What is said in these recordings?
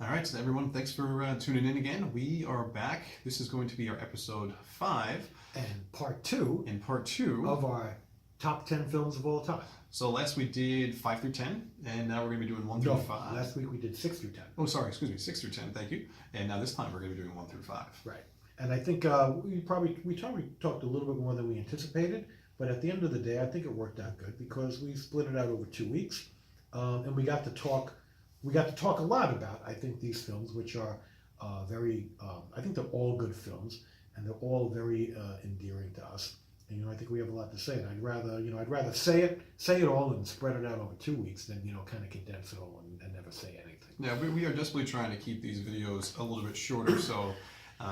All right, so everyone, thanks for tuning in again. We are back. This is going to be our episode 5 And part 2 and part 2 of our top 10 films of all time. So last we did 5 through 10, and now we're going to be doing 1 through 5. Last week we did 6 through 10. Oh, sorry, excuse me, 6 through 10. Thank you. And now this time we're going to be doing 1 through 5. Right. And I think we probably talked a little bit more than we anticipated, but at the end of the day, I think it worked out good because we split it out over 2 weeks, and we got to talk. We got to talk a lot about, I think, these films, which are very. I think they're all good films, and they're all very endearing to us. And I think we have a lot to say. And I'd rather say it all and spread it out over 2 weeks than kind of condense it all and never say anything. Yeah, we are desperately trying to keep these videos a little bit shorter, so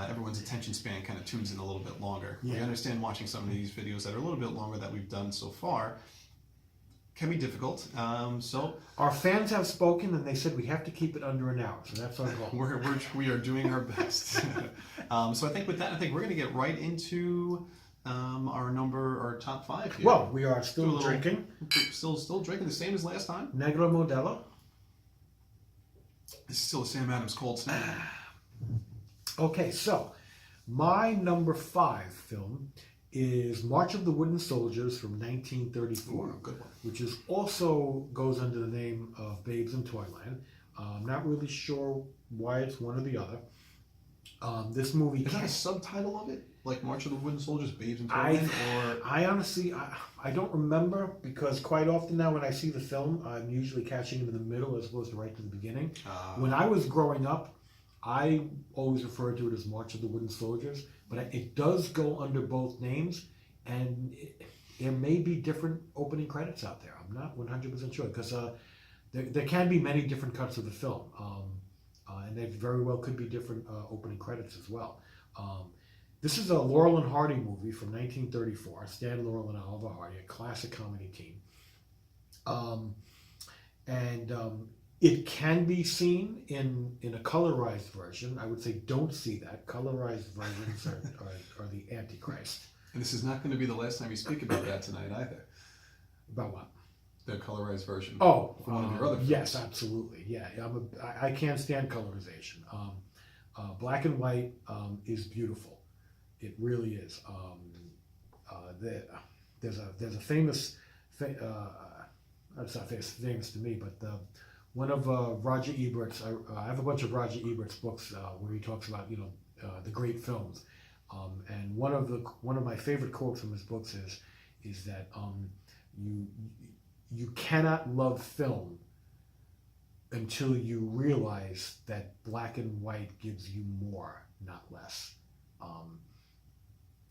everyone's attention span kind of tunes in a little bit longer. Yeah. We understand watching some of these videos that are a little bit longer that we've done so far can be difficult. So our fans have spoken, and they said we have to keep it under an hour. So that's our goal. we are doing our best. So I think with that, we're going to get right into our top 5 here. Well, we are still drinking. Still drinking the same as last time. Negro Modelo. This is still a Sam Adams Cold Snap. Okay, so my number 5 film is March of the Wooden Soldiers from 1934, Ooh, good one. which is also goes under the name of Babes in Toyland. I'm not really sure why it's one or the other. This movie Is that a subtitle of it? Like March of the Wooden Soldiers, Babes in Toyland? I honestly, I don't remember, because quite often now when I see the film, I'm usually catching it in the middle as opposed to right to the beginning. When I was growing up, I always referred to it as March of the Wooden Soldiers, but it does go under both names, and there may be different opening credits out there. I'm not 100% sure, because there can be many different cuts of the film, and they very well could be different opening credits as well. This is a Laurel and Hardy movie from 1934, Stan Laurel and Oliver Hardy, a classic comedy team. It can be seen in a colorized version. I would say don't see that. Colorized versions are the Antichrist. And this is not going to be the last time you speak about that tonight either. About what? The colorized version. Oh, from one of your other films. Yes, absolutely. Yeah, I can't stand colorization. Black and white is beautiful. It really is. There's a famous. It's not famous to me, but one of Roger Ebert's. I have a bunch of Roger Ebert's books where he talks about the great films, and one of my favorite quotes from his books is that you cannot love film until you realize that black and white gives you more, not less.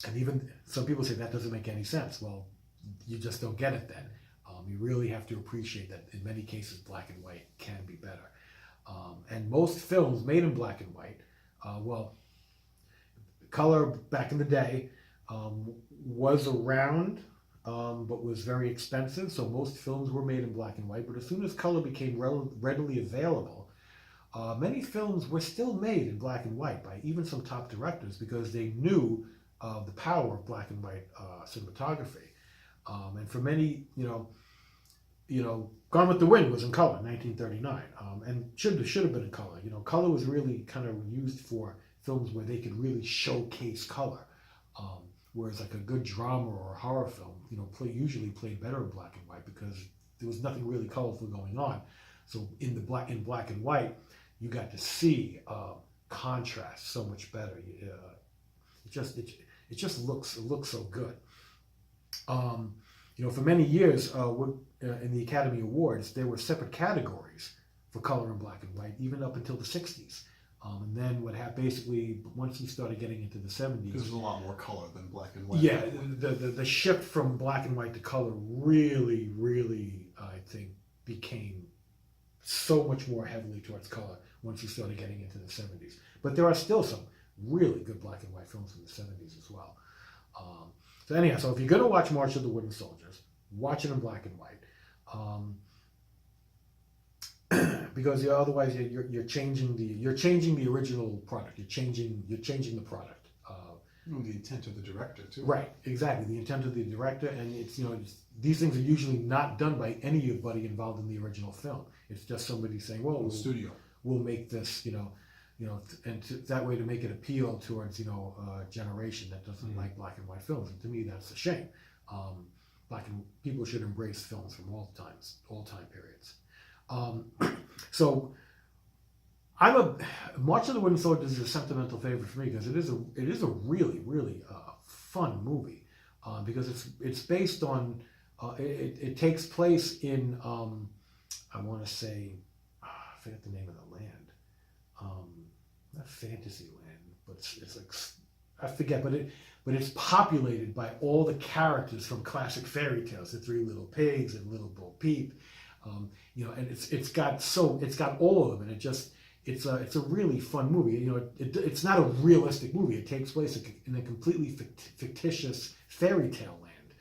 And even some people say that doesn't make any sense. Well, you just don't get it then. You really have to appreciate that in many cases black and white can be better. And most films made in black and white, color back in the day was around, but was very expensive. So most films were made in black and white. But as soon as color became readily available, many films were still made in black and white by even some top directors, because they knew the power of black and white cinematography. And for many, Gone with the Wind was in color in 1939, and should have been in color. Color was really kind of used for films where they could really showcase color, whereas like a good drama or a horror film, usually played better in black and white because there was nothing really colorful going on. So in black and white, you got to see contrast so much better. It just looks so good. For many years in the Academy Awards, there were separate categories for color and black and white, even up until the 60s. And then what happened, basically, once we started getting into the 70s... Because there's a lot more color than black and white. Yeah, the shift from black and white to color really, really, I think, became so much more heavily towards color once we started getting into the 70s. But there are still some really good black and white films from the 70s as well. So anyhow, so if you're going to watch March of the Wooden Soldiers, watch it in black and white. Because otherwise you're changing the original product. You're changing the product. The intent of the director too. Right, exactly. The intent of the director, and these things are usually not done by anybody involved in the original film. It's just somebody saying, "Well, the studio." we'll make this, that way to make it appeal towards, a generation that doesn't like black and white films. And to me, that's a shame. People should embrace films from all time periods. So March of the Wooden Soldiers is a sentimental favorite for me because it is a really, really fun movie because it's based on it takes place in I want to say I forget the name of the land, not Fantasyland, but it's like I forget, but it's populated by all the characters from classic fairy tales, the Three Little Pigs and Little Bo Peep, and it's got all of them, and it's a really fun movie. It's not a realistic movie. It takes place in a completely fictitious fairy tale land,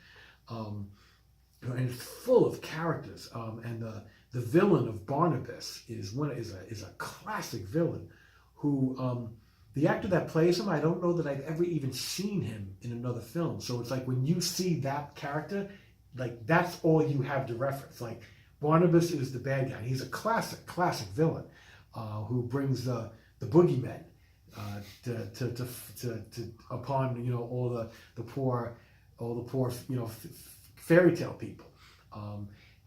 and it's full of characters. And the villain of Barnabas is a classic villain, who the actor that plays him, I don't know that I've ever even seen him in another film. So it's like when you see that character, like that's all you have to reference. Like Barnabas is the bad guy. He's a classic villain. Who brings the boogeymen upon all the poor fairy tale people,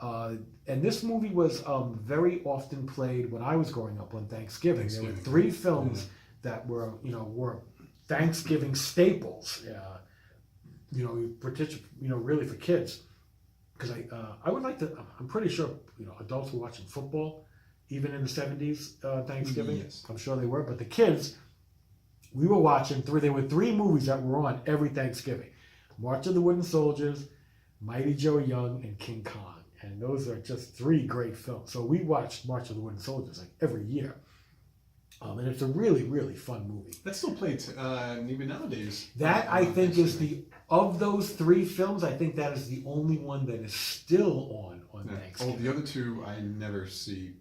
and this movie was very often played when I was growing up on Thanksgiving. There were 3 films that were Thanksgiving staples, really for kids, because I would like to. I'm pretty sure adults were watching football. Even in the 70s Thanksgiving, yes. I'm sure they were. But the kids, we were watching there were 3 movies that were on every Thanksgiving: March of the Wooden Soldiers, Mighty Joe Young, and King Kong. And those are just 3 great films. So we watched March of the Wooden Soldiers like every year. And it's a really, really fun movie. That's still played even nowadays. That I think is of those 3 films, I think that is the only one that is still on Thanksgiving. Oh, the other 2 I never see.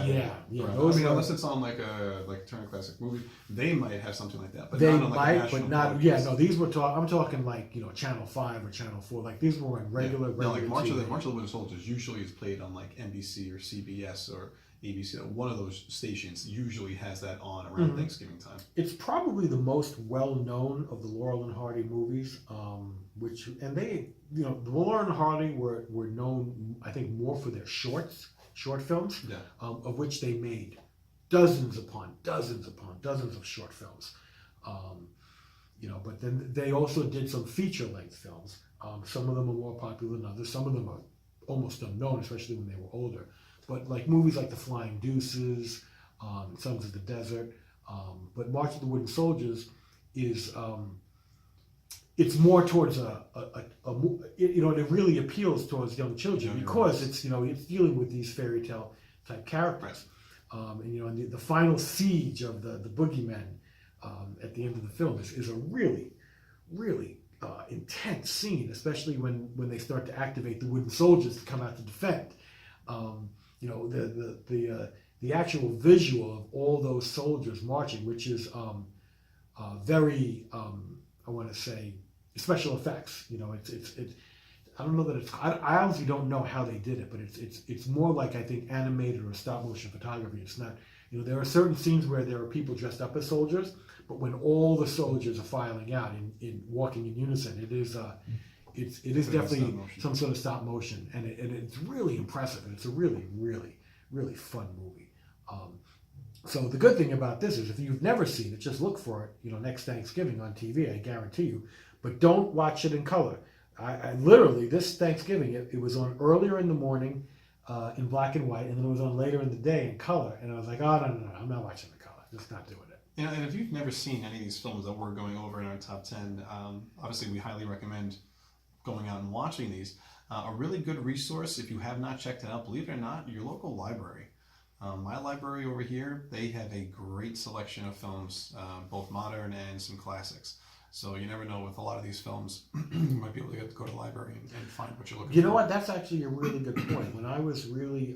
Yeah. Unless it's on like a Turner Classic Movie, they might have something like that. But they not on, like, might, a national but not. broadcast. Yeah, no. These were I'm talking like Channel 5 or Channel 4. Like these were on regular. No, like March of TV. the Wooden Soldiers usually is played on like NBC or CBS or ABC. One of those stations usually has that on around Thanksgiving time. It's probably the most well-known of the Laurel and Hardy movies. The Laurel and Hardy were known, I think, more for their short films, of which they made dozens upon dozens of short films. But then they also did some feature-length films. Some of them are more popular than others. Some of them are almost unknown, especially when they were older. But like movies like The Flying Deuces, Sons of the Desert, but March of the Wooden Soldiers is it's more towards it really appeals towards young children because it's dealing with these fairy tale type characters, and the final siege of the boogeymen at the end of the film is a really, really intense scene, especially when they start to activate the wooden soldiers to come out to defend. The actual visual of all those soldiers marching, which is very I want to say special effects. It's I don't know that it's I honestly don't know how they did it, but it's more like I think animated or stop motion photography. It's not there are certain scenes where there are people dressed up as soldiers, but when all the soldiers are filing out in walking in unison, it is definitely some sort of stop motion, and it's really impressive, and it's a really, really, really fun movie. So the good thing about this is if you've never seen it, just look for it, next Thanksgiving on TV, I guarantee you. But don't watch it in color. I literally, this Thanksgiving, it was on earlier in the morning in black and white, and then it was on later in the day in color. And I was like, oh, no, I'm not watching the color. Just not doing it. And if you've never seen any of these films that we're going over in our top 10, obviously we highly recommend going out and watching these. A really good resource, if you have not checked it out, believe it or not, your local library. My library over here, they have a great selection of films, both modern and some classics. So you never know with a lot of these films, you might be able to go to the library and find what you're looking for. You know what? That's actually a really good point. When I was really,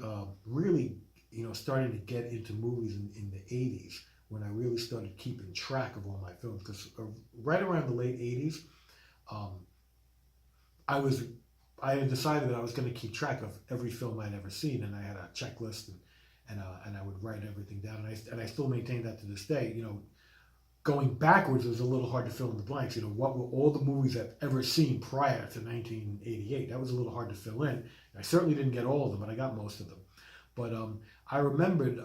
starting to get into movies in the 80s, when I really started keeping track of all my films, because right around the late 80s, I had decided that I was going to keep track of every film I'd ever seen, and I had a checklist, and I would write everything down, and I still maintain that to this day. Going backwards was a little hard to fill in the blanks. What were all the movies I've ever seen prior to 1988? That was a little hard to fill in. I certainly didn't get all of them, but I got most of them. But I remembered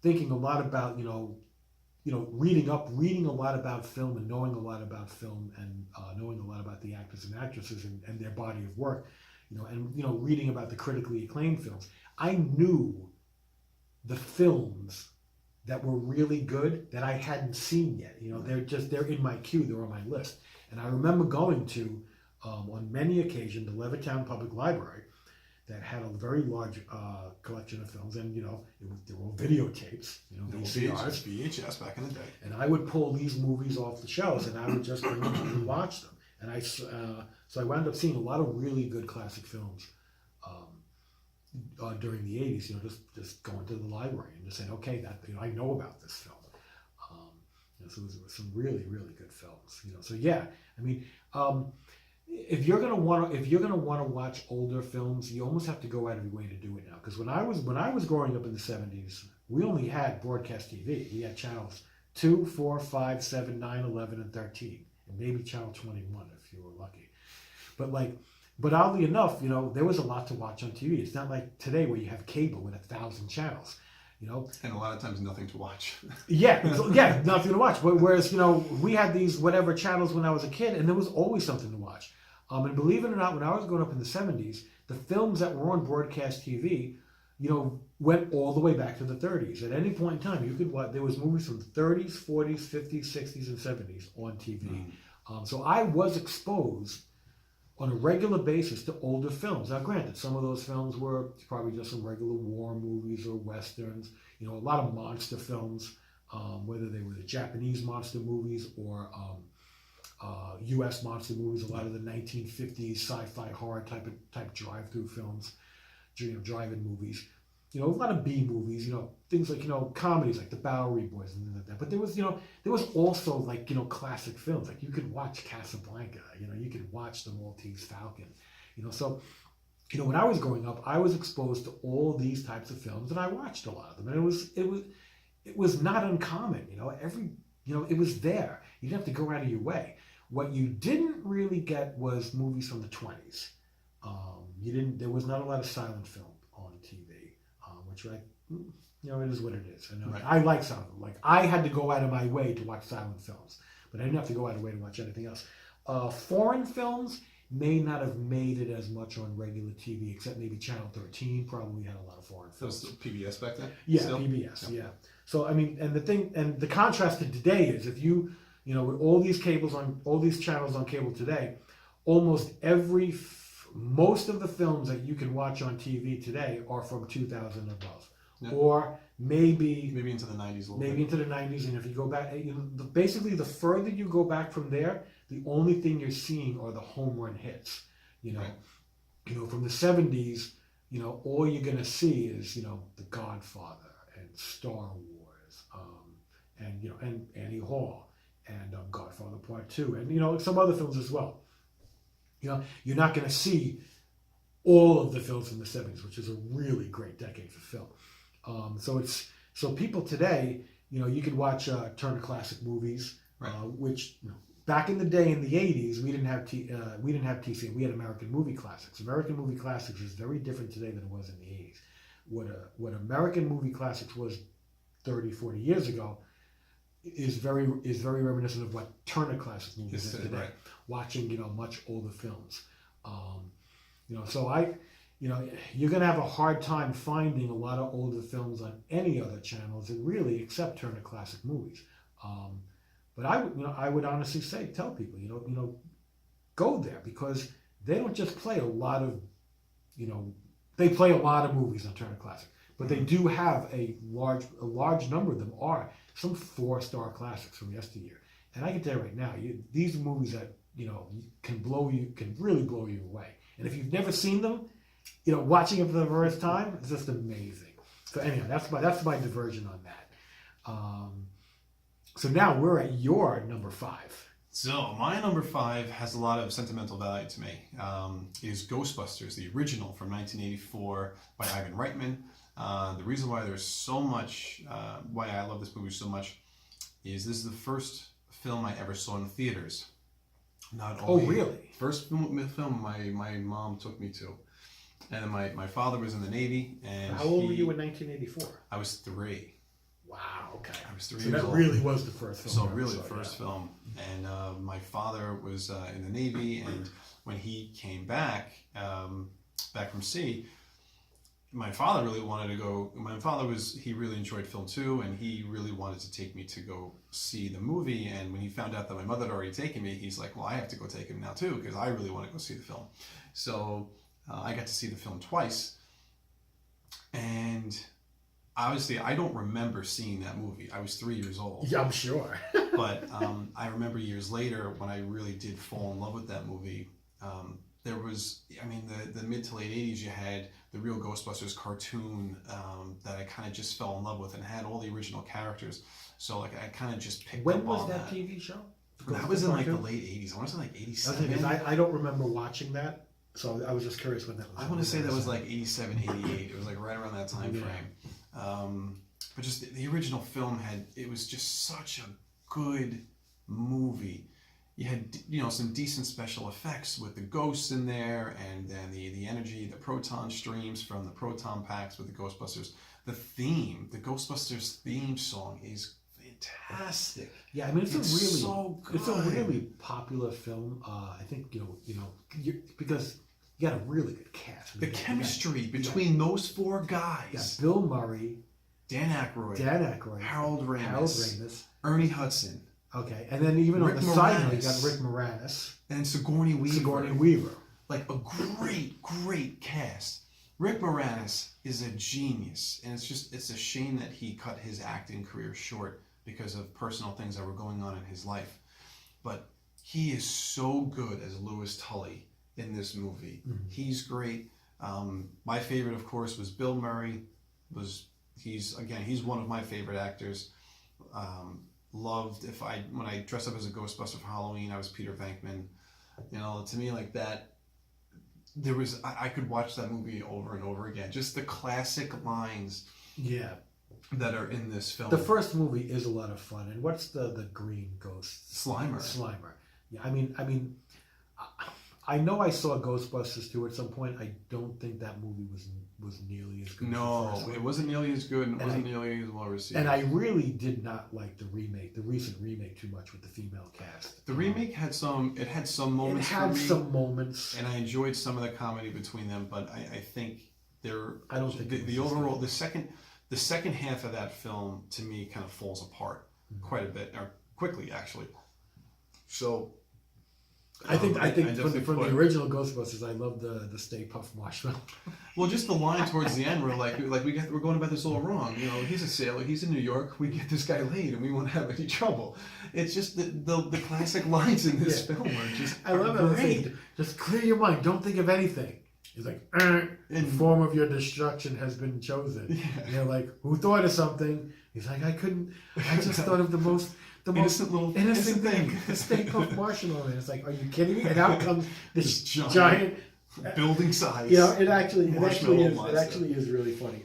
thinking a lot about reading a lot about film and knowing a lot about film and knowing a lot about the actors and actresses and their body of work, and reading about the critically acclaimed films. I knew the films that were really good that I hadn't seen yet. They're in my queue, they're on my list. And I remember going to, on many occasions, the Levittown Public Library that had a very large collection of films, and they were all videotapes, VCRs. VHS back in the day. And I would pull these movies off the shelves, and I would just bring them and watch them. And so I wound up seeing a lot of really good classic films during the 80s. Just going to the library and just saying, okay, I know about this film. So there were some really, really good films. So yeah, I mean. If you're gonna want to watch older films, you almost have to go out of your way to do it now. Because when I was growing up in the 70s, we only had broadcast TV. We had channels 2, 4, 5, 7, 9, 11, and 13, and maybe channel 21 if you were lucky. But oddly enough, there was a lot to watch on TV. It's not like today where you have cable with 1,000 channels. And a lot of times nothing to watch. yeah, nothing to watch. Whereas we had these whatever channels when I was a kid, and there was always something to watch. And believe it or not, when I was growing up in the 70s, the films that were on broadcast TV, went all the way back to the 30s. At any point in time, you could watch. There was movies from the 30s, 40s, 50s, 60s, and 70s on TV. So I was exposed on a regular basis to older films. Now, granted, some of those films were probably just some regular war movies or westerns. A lot of monster films, whether they were the Japanese monster movies or U.S. monster movies, a lot of the 1950s sci-fi horror type drive-through films, drive-in movies. A lot of B movies. Things like comedies like the Bowery Boys and things like that. But there was also like classic films. Like you could watch Casablanca. You could watch The Maltese Falcon. So when I was growing up, I was exposed to all these types of films, and I watched a lot of them. And it was not uncommon. It was there. You didn't have to go out of your way. What you didn't really get was movies from the 20s. There was not a lot of silent film on TV, which it is what it is. Right. I like silent film. Like I had to go out of my way to watch silent films, but I didn't have to go out of my way to watch anything else. Foreign films may not have made it as much on regular TV, except maybe Channel 13 probably had a lot of foreign films. That was PBS back then? Yeah, Still? PBS, yeah. So I mean, and the contrast to today is if with all these channels on cable today, almost most of the films that you can watch on TV today are from 2000 and above, or maybe into the 90s a little maybe bit. into the 90s. And if you go back, basically the further you go back from there, the only thing you're seeing are the home run hits. Right. From the 70s, all you're gonna see is The Godfather and Star Wars, and Annie Hall. And Godfather Part 2, and some other films as well. You're not going to see all of the films from the 70s, which is a really great decade for film. So people today, you could watch Turner Classic Movies, right. Which back in the day in the 80s we didn't have TCM. We had American Movie Classics. American Movie Classics is very different today than it was in the 80s. What American Movie Classics was 30, 40 years ago is very reminiscent of what Turner Classic Movies is today. Right. Watching much older films, so you're gonna have a hard time finding a lot of older films on any other channels, and really except Turner Classic Movies. But I would honestly tell people go there, because they don't just play a lot of they play a lot of movies on Turner Classic, but they do have a large number of them are some 4-star classics from yesteryear. And I can tell you right now, these are movies that can really blow you away. And if you've never seen them, watching it for the first time is just amazing. So anyhow, that's my diversion on that. So now we're at your number 5. So my number 5 has a lot of sentimental value to me. Is Ghostbusters, the original from 1984 by Ivan Reitman. The reason why there's so much, why I love this movie so much, is this is the first film I ever saw in theaters. Not only really? First film my mom took me to, and my father was in the Navy. And How old were you in 1984? I was 3. Wow. Okay. I was 3 So years that old. really was the first film. So you ever really saw, the first yeah. film, and my father was in the Navy, and when he came back from sea, my father really wanted to go. He really enjoyed film too, and he really wanted to take me to go see the movie. And when he found out that my mother had already taken me, he's like, well, I have to go take him now too, because I really want to go see the film. So I got to see the film twice, and obviously I don't remember seeing that movie. I was 3 years old. Yeah, I'm sure. But I remember years later when I really did fall in love with that movie. There was, I mean, the mid to late 80s, you had the real Ghostbusters cartoon that I kind of just fell in love with, and had all the original characters. So like I kind of just picked When up was on that TV show? That was in like the Cartoon? late 80s. I want to say like Okay, 87. because I don't remember watching that, so I was just curious when that was. I want to say that was like 87, 88. It was like right around that time frame. But just the original film it was just such a good movie. You had, some decent special effects with the ghosts in there, and then the energy, the proton streams from the proton packs with the Ghostbusters. The Ghostbusters theme song is fantastic. Yeah, I mean it's so good. a really popular film. I think because you got a really good cast. I The mean, chemistry between those 4 you guys. got Bill Murray, Dan Aykroyd, Harold Ramis, Ernie Hudson, okay, and then even Rick on the side note, you Moranis. got Rick Moranis, and Sigourney Weaver. Sigourney Weaver. Like a great cast. Rick Moranis is a genius, and it's a shame that he cut his acting career short because of personal things that were going on in his life. But he is so good as Louis Tully in this movie. Mm-hmm. He's great. My favorite, of course, was Bill Murray. He's one of my favorite actors. Loved when I dressed up as a Ghostbuster for Halloween, I was Peter Venkman. To me, like that, I could watch that movie over and over again. Just the classic lines Yeah, that are in this film. the first movie is a lot of fun. And what's the green ghost? Slimer. Yeah, I mean, I know I saw Ghostbusters 2 at some point. I don't think that movie was nearly as good. as the No, first one. it wasn't nearly as good, and it And wasn't nearly as well received. And I really did not like the recent remake too much with the female cast. The remake had some moments It had for me, some moments. and I enjoyed some of the comedy between them. But I think I don't think it was the as overall good. the second half of that film to me kind of falls apart quite a bit, or quickly actually. So I think definitely from put- the original Ghostbusters, I love the Stay Puft Marshmallow. Well, just the line towards the end where we're going about this all wrong. He's a sailor. He's in New York. We get this guy laid, and we won't have any trouble. It's just the classic lines in this film are just I love it. great. Just clear your mind. Don't think of anything. He's like, the form of your destruction has been chosen. Yeah. And you're like, who thought of something? He's like, I couldn't. I just thought of the most innocent thing. The Stay Puft Marshmallow. And it's like, are you kidding me? And out comes this This giant building size. it actually Marshmallow is really funny.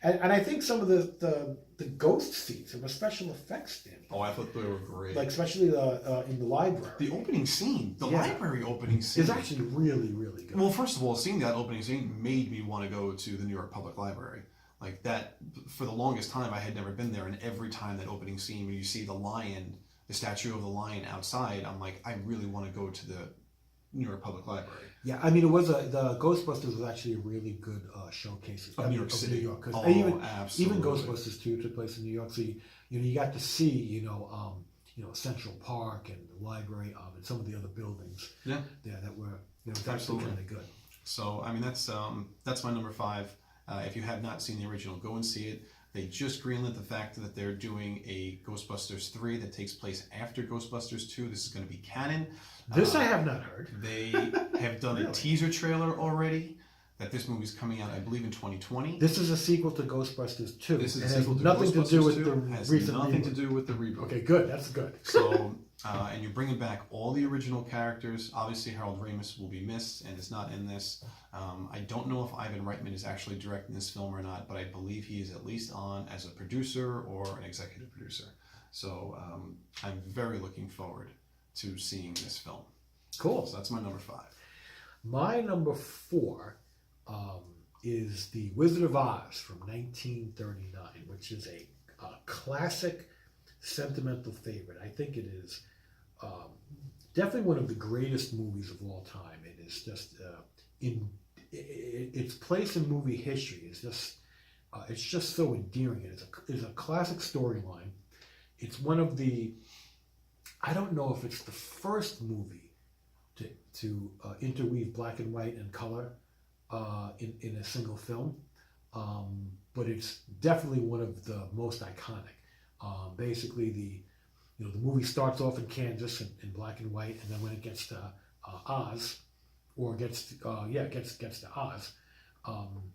And I think some of the ghost scenes, from a special effects standpoint, Oh, I thought they were great. like especially in the library, The opening scene, the Yeah. library opening scene, is actually really, really good. Well, first of all, seeing that opening scene made me want to go to the New York Public Library. Like that, for the longest time, I had never been there, and every time that opening scene, when you see the statue of the lion outside, I'm like, I really want to go to the New York Public Library. Yeah, I mean, the Ghostbusters was actually a really good showcase Of New York City. New York, 'cause Oh, even absolutely. Ghostbusters 2 took place in New York, so you got to see Central Park and the library and some of the other buildings. Yeah. That were actually Absolutely. kind of good. So, I mean, that's my number 5. If you have not seen the original, go and see it. They just greenlit the fact that they're doing a Ghostbusters 3 that takes place after Ghostbusters 2. This is going to be canon. This I have not heard. They have done a Really? teaser trailer already. that this movie's coming out, I believe, in 2020. This is a sequel to Ghostbusters 2. This is and a has sequel to nothing Ghostbusters to do with 2. the Has recent nothing to reboot. do with the reboot. Okay, good. That's good. So, and you're bringing back all the original characters. Obviously, Harold Ramis will be missed and is not in this. I don't know if Ivan Reitman is actually directing this film or not, but I believe he is at least on as a producer or an executive producer. So I'm very looking forward to seeing this film. Cool. So that's my number 5. My number 4 is The Wizard of Oz from 1939, which is a classic sentimental favorite. I think it is definitely one of the greatest movies of all time. It is just its place in movie history is just it's just so endearing. It's a classic storyline. It's one of the, I don't know if it's the first movie to interweave black and white and color in a single film, but it's definitely one of the most iconic. Basically, the movie starts off in Kansas in black and white, and then when it gets to Oz, or gets to Oz,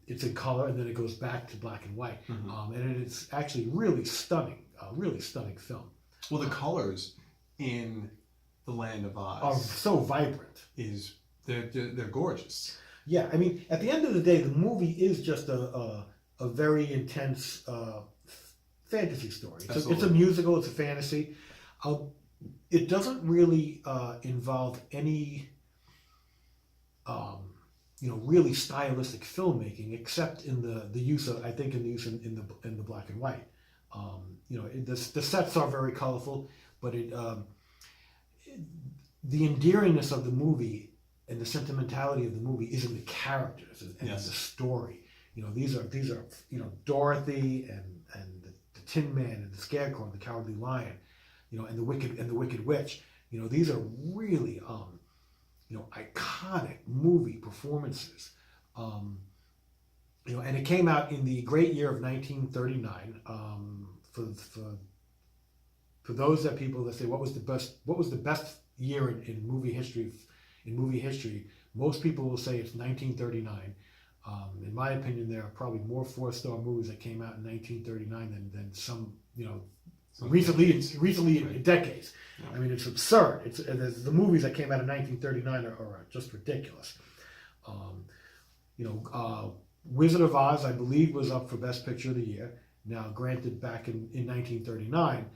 it's in color, and then it goes back to black and white, and it's actually really stunning film. Well, the colors in the Land of Oz Are so vibrant. They're gorgeous. Yeah, I mean, at the end of the day, the movie is just a very intense fantasy story. It's a musical. It's a fantasy. It doesn't really involve any, really stylistic filmmaking, except in the use of, I think, in the black and white. The sets are very colorful, but the endearingness of the movie and the sentimentality of the movie is in the characters and the story. These are Dorothy and the Tin Man and the Scarecrow and the Cowardly Lion, and the Wicked Witch. These are really iconic movie performances. And it came out in the great year of 1939. For those people that say what was the best year in movie history. In movie history, most people will say it's 1939. In my opinion, there are probably more 4-star movies that came out in 1939 than some, recently in decades. Yeah. I mean, it's absurd. The movies that came out in 1939 are just ridiculous. Wizard of Oz, I believe, was up for Best Picture of the Year. Now, granted, back in 1939,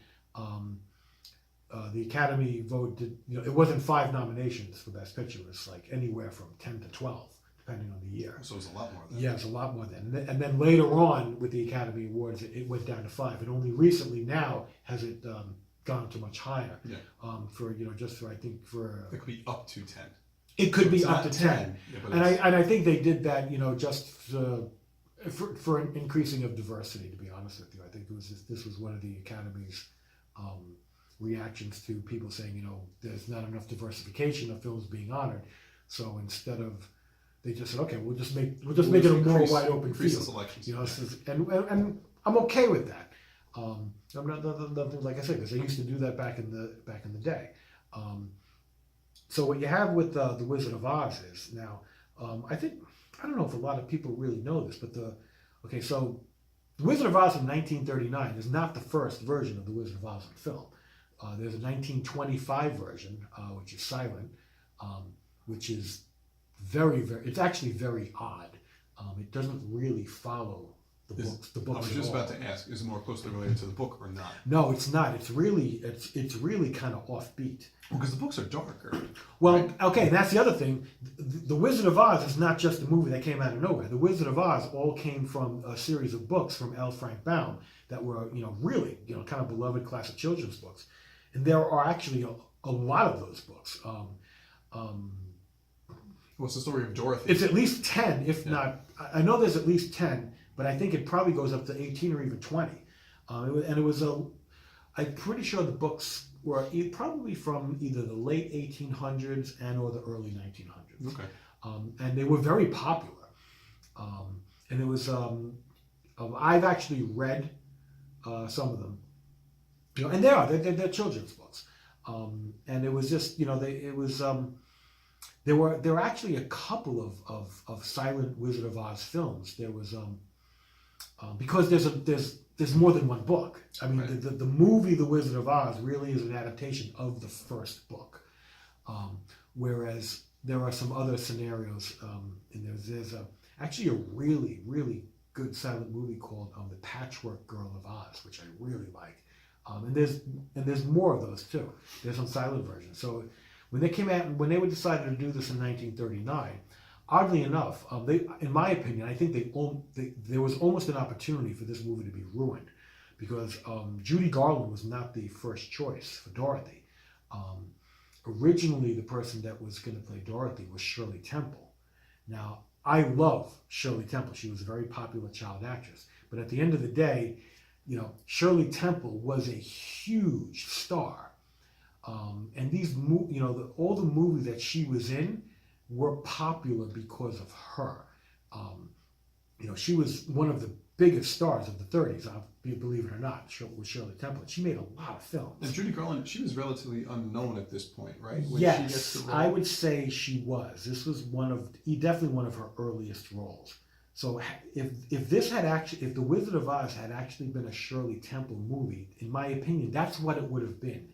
the Academy voted, it wasn't 5 nominations for Best Picture. It was like anywhere from 10 to 12, depending on the year. So it was a lot more then. Yeah, it was a lot more then. And then later on with the Academy Awards, it went down to 5. And only recently now has it gone to much higher. Yeah. It could be up to 10. It could be up to 10. Yeah, and I think they did that, just for an increasing of diversity, to be honest with you. I think this was one of the Academy's reactions to people saying, there's not enough diversification of films being honored. So instead of, they just said, okay, we'll just make it a more wide open field. Selections. And I'm okay with that. I'm not nothing, like I said, because they used to do that back in the day. So what you have with the Wizard of Oz is now, I don't know if a lot of people really know this, but so The Wizard of Oz in 1939 is not the first version of The Wizard of Oz in film. There's a 1925 version, which is silent, which is very, very, it's actually very odd. It doesn't really follow the books. I was just about to ask, is it more closely related to the book or not? No, it's not. It's really kind of offbeat. Well, because the books are darker. Well, right? Okay, and that's the other thing. The Wizard of Oz is not just a movie that came out of nowhere. The Wizard of Oz all came from a series of books from L. Frank Baum that were, really, kind of beloved classic children's books. And there are actually a lot of those books. What's the story of Dorothy? It's at least 10, if not, I know there's at least 10, but I think it probably goes up to 18 or even 20. I'm pretty sure the books were probably from either the late 1800s and or the early 1900s. Okay. And they were very popular. And it was, I've actually read some of them. And they're children's books. And it was just, there were actually a couple of silent Wizard of Oz films. There was because there's more than one book. I mean, Right. the movie The Wizard of Oz really is an adaptation of the first book, whereas there are some other scenarios. And there's actually a really good silent movie called The Patchwork Girl of Oz, which I really like. And there's more of those too. There's some silent versions. So when they came out, when they were decided to do this in 1939, oddly enough, in my opinion, I think there was almost an opportunity for this movie to be ruined, because Judy Garland was not the first choice for Dorothy. Originally, the person that was going to play Dorothy was Shirley Temple. Now, I love Shirley Temple. She was a very popular child actress. But at the end of the day, Shirley Temple was a huge star. And all the movies that she was in were popular because of her. She was one of the biggest stars of the 30s, believe it or not, with Shirley Temple. She made a lot of films. And Judy Garland, she was relatively unknown at this point, right? When Yes, she gets the role. I would say she was. This was definitely one of her earliest roles. So if The Wizard of Oz had actually been a Shirley Temple movie, in my opinion, that's what it would have been.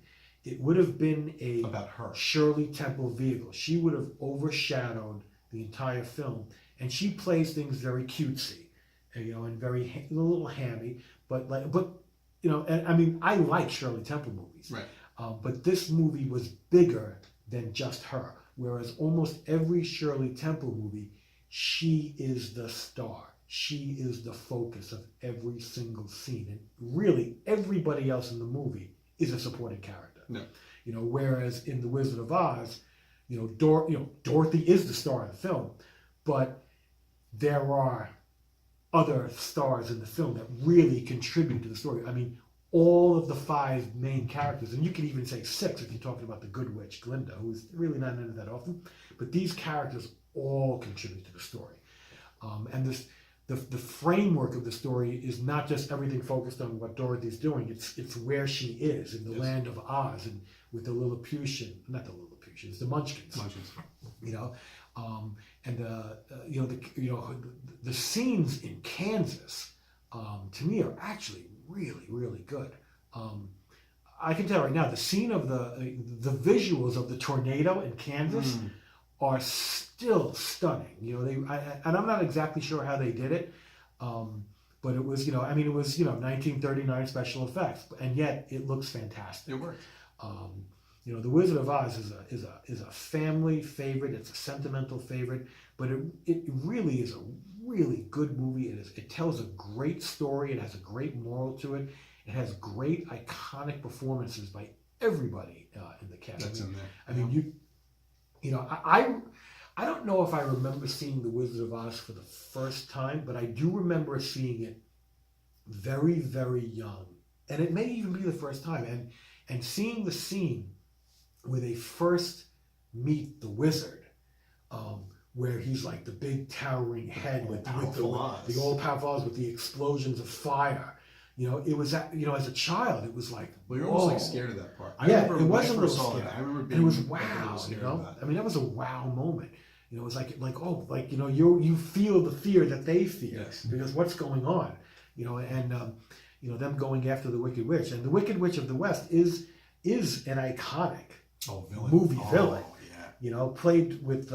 It would have been About her. Shirley Temple vehicle. She would have overshadowed the entire film, and she plays things very cutesy, and very a little hammy. But and I mean, I like Shirley Temple movies, Right. but this movie was bigger than just her. Whereas almost every Shirley Temple movie, she is the star. She is the focus of every single scene, and really everybody else in the movie is a supporting character. No. Whereas in The Wizard of Oz, Dorothy is the star of the film, but there are other stars in the film that really contribute to the story. I mean, all of the 5 main characters, and you could even say 6 if you're talking about the Good Witch, Glinda, who's really not in it that often, but these characters all contribute to the story. And the framework of the story is not just everything focused on what Dorothy's doing. It's where she is in the land of Oz, and with the not the Lilliputians, the Munchkins. And the scenes in Kansas, to me, are actually really good. I can tell right now, the scene of the visuals of the tornado in Kansas are still stunning. And I'm not exactly sure how they did it, but it was, it was 1939 special effects, and yet it looks fantastic. It worked. The Wizard of Oz is a family favorite. It's a sentimental favorite, but it really is a really good movie. It tells a great story. It has a great moral to it. It has great iconic performances by everybody in the cast. That's in there. I mean, I don't know if I remember seeing The Wizard of Oz for the first time, but I do remember seeing it very, very young. And it may even be the first time. And seeing the scene where they first meet the wizard, where he's like the big towering head with the all-powerful Oz with the explosions of fire. It was, as a child, it was like, well, you're almost like scared of that part. I Yeah, remember it when was I a first little saw scary. that. I remember And being it was like, a wow, little scared of that. I mean, that was a wow moment. It was like you feel the fear that they fear. Yes. Because what's going on, them going after the Wicked Witch, and the Wicked Witch of the West is an iconic movie villain. Yeah. Played with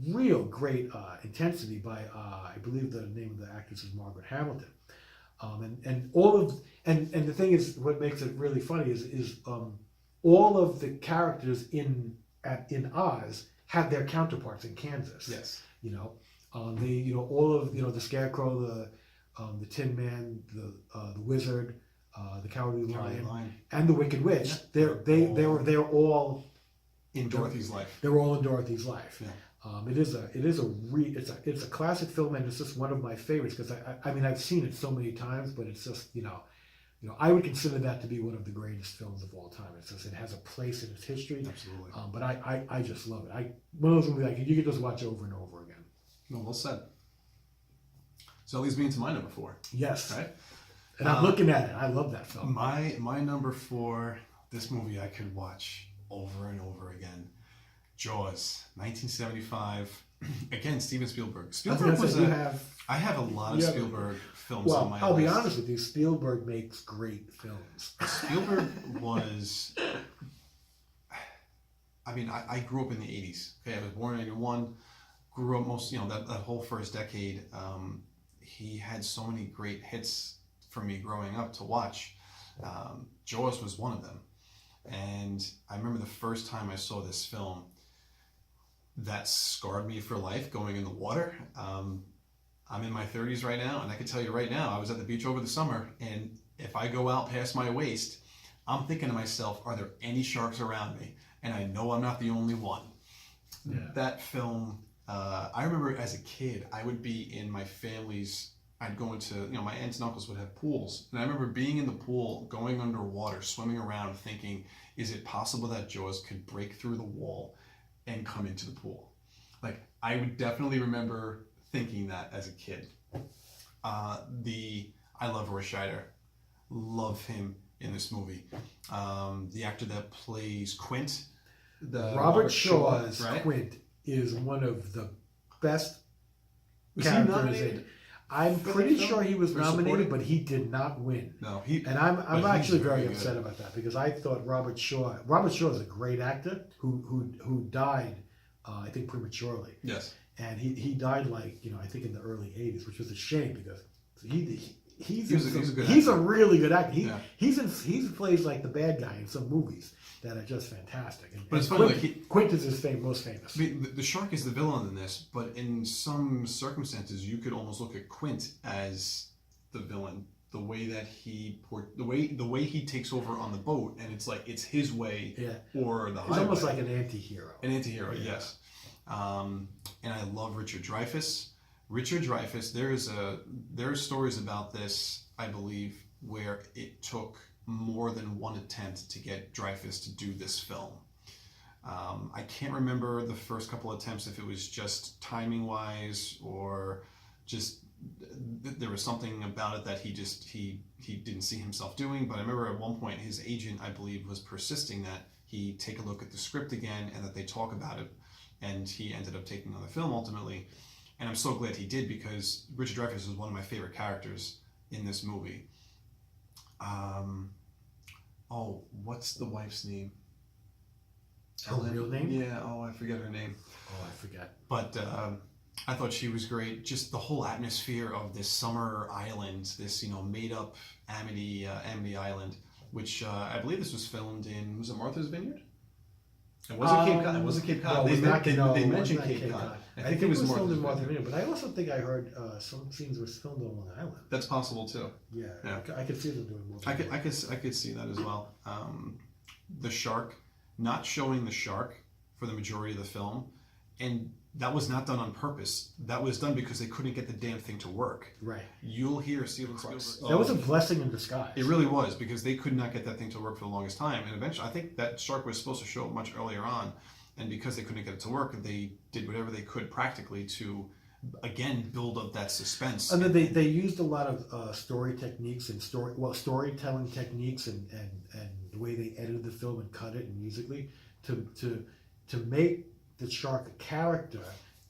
real great intensity by I believe the name of the actress is Margaret Hamilton. And the thing is, what makes it really funny is all of the characters in Oz have their counterparts in Kansas. Yes. All of the Scarecrow, the Tin Man, the Wizard, the Cowardly Lion, and the Wicked Witch. Yeah. They're all in Dorothy's life. They're all in Dorothy's life. Yeah. It's a classic film, and it's just one of my favorites because I mean I've seen it so many times, but it's just I would consider that to be one of the greatest films of all time. It has a place in its history. Absolutely. But I just love it. One of those movies you could just watch over and over again. No, well said. So that leads me into my number 4. Yes. Right. And I'm looking at it. I love that film. My number 4. This movie I could watch over and over again. Jaws, 1975. Again, Steven Spielberg. I Spielberg was was gonna a. say, you have. I have a lot of Yeah. Spielberg films on Well, my I'll list. be honest with you. Spielberg makes great films. Spielberg was. I mean, I grew up in the 80s. Okay, I was born in 81. Grew up that whole first decade. He had so many great hits for me growing up to watch. Jaws was one of them. And I remember the first time I saw this film, that scarred me for life, going in the water. I'm in my 30s right now, and I can tell you right now, I was at the beach over the summer, and if I go out past my waist, I'm thinking to myself, are there any sharks around me? And I know I'm not the only one. Yeah. That film, I remember as a kid, I would be in my family's, I'd go into, my aunts and uncles would have pools. And I remember being in the pool, going underwater, swimming around, thinking, is it possible that Jaws could break through the wall and come into the pool? Like, I would definitely remember thinking that as a kid. I love Roy Scheider. Love him in this movie. The actor that plays Quint. Robert Shaw's right? Quint is one of the best Was he characters nominated? in. I'm for pretty the film? sure he was For nominated, supporting? but he did not win. No, he. And I'm But he's actually very very upset good. about that because I thought Robert Shaw is a great actor who died, I think prematurely, Yes. and he died I think in the early '80s, which was a shame because he's a good he's a actor. really good actor. Yeah. He plays like the bad guy in some movies that are just fantastic. And, But it's and funny, Quint, Quint is his most famous. I mean, the shark is the villain in this, but in some circumstances, you could almost look at Quint as the villain. The way that the way he takes over on the boat, and it's like it's his way Yeah, or the he's highway. almost like an anti-hero. An anti-hero, Yeah. yes. And I love Richard Dreyfuss. Richard Dreyfuss, there are stories about this, I believe, where it took more than one attempt to get Dreyfuss to do this film. I can't remember the first couple attempts if it was just timing wise or just there was something about it that he didn't see himself doing. But I remember at one point his agent, I believe, was persisting that he take a look at the script again and that they talk about it. And he ended up taking on the film ultimately. And I'm so glad he did because Richard Dreyfuss is one of my favorite characters in this movie. What's the wife's name? Her real name? Yeah, I forget her name. Oh, I forget. But I thought she was great. Just the whole atmosphere of this summer island, this made-up Amity Island, which I believe this was filmed in, was it Martha's Vineyard? It wasn't Cape Cod. It wasn't Cape Cod. No, they it was not- they it mentioned wasn't Cape Cod. I I think it was filmed in Martha's Martha's Vineyard. Vineyard, but I also think I heard some scenes were filmed on Long Island. That's possible too. Yeah, Yeah. I could see them doing more. I could see that as well. The shark, not showing the shark for the majority of the film, and that was not done on purpose. That was done because they couldn't get the damn thing to work. Right. You'll hear Steven Spielberg. That was a blessing in disguise. It really was because they could not get that thing to work for the longest time, and eventually, I think that shark was supposed to show up much earlier on, and because they couldn't get it to work, they did whatever they could practically to, again, build up that suspense. And then they used a lot of story techniques and storytelling techniques and the way they edited the film and cut it and musically to make the shark a character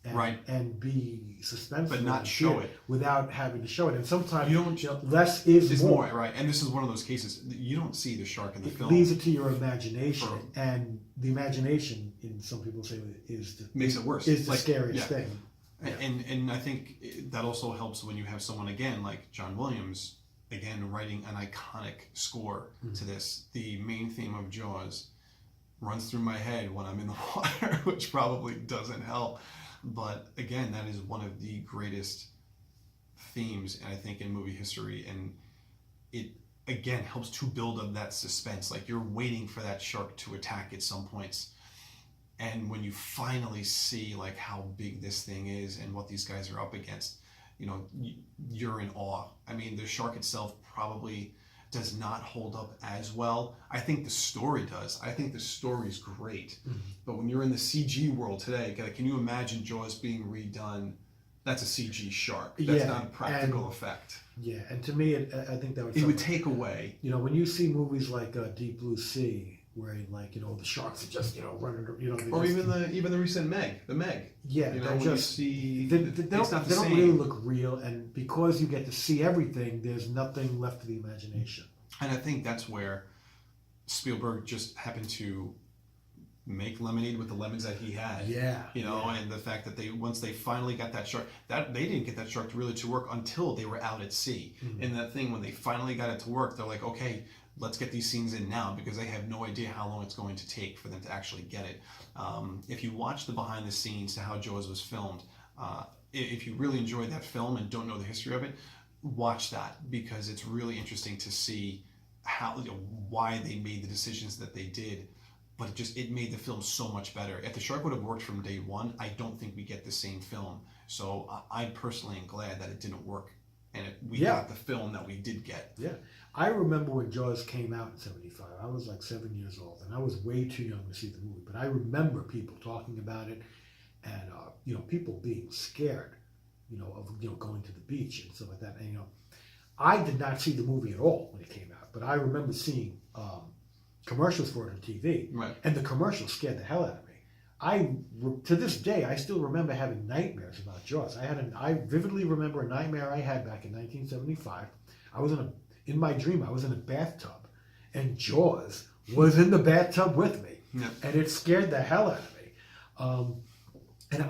and, Right. and be suspenseful, But not and show fear it. without having to show it. And sometimes You don't- less is It's more. more, right? And this is one of those cases you don't see the shark in the It film. leaves it to your imagination, For- and the imagination, in some people say, is the Makes it worse. Is the Like, scariest yeah. thing. And I think that also helps when you have someone again like John Williams again writing an iconic score to this. The main theme of Jaws runs through my head when I'm in the water, which probably doesn't help. But again, that is one of the greatest themes, I think, in movie history, and it again helps to build up that suspense. Like you're waiting for that shark to attack at some points. And when you finally see like how big this thing is and what these guys are up against, you're in awe. I mean, the shark itself probably does not hold up as well. I think the story does. I think the story's great. But when you're in the CG world today, can you imagine Jaws being redone? That's a CG shark. That's Yeah, not a practical and- effect. Yeah, and to me, I think that would. It would take away. When you see movies like Deep Blue Sea, where like the sharks are just running, Or just, even the recent the Meg. yeah, You know, they're when you just see they it's not the they don't same. really look real, and because you get to see everything, there's nothing left to the imagination. And I think that's where Spielberg just happened to make lemonade with the lemons that he had. Yeah, And the fact that once they finally got that shark, that they didn't get that shark to work until they were out at sea. Mm-hmm. And that thing, when they finally got it to work, they're like, okay, let's get these scenes in now, because they have no idea how long it's going to take for them to actually get it. If you watch the behind the scenes to how Jaws was filmed, if you really enjoyed that film and don't know the history of it, watch that, because it's really interesting to see how why they made the decisions that they did. But it made the film so much better. If the shark would have worked from day one, I don't think we get the same film. So I personally am glad that it didn't work, and we got the film that we did get. Yeah, I remember when Jaws came out in '75. I was like 7 years old, and I was way too young to see the movie. But I remember people talking about it, and people being scared, of going to the beach and stuff like that. And I did not see the movie at all when it came out, but I remember seeing commercials for it on TV, Right. and the commercials scared the hell out of me. To this day, I still remember having nightmares about Jaws. I vividly remember a nightmare I had back in 1975. I was in my dream, I was in a bathtub, and Jaws was in the bathtub with me, and it scared the hell out of me. And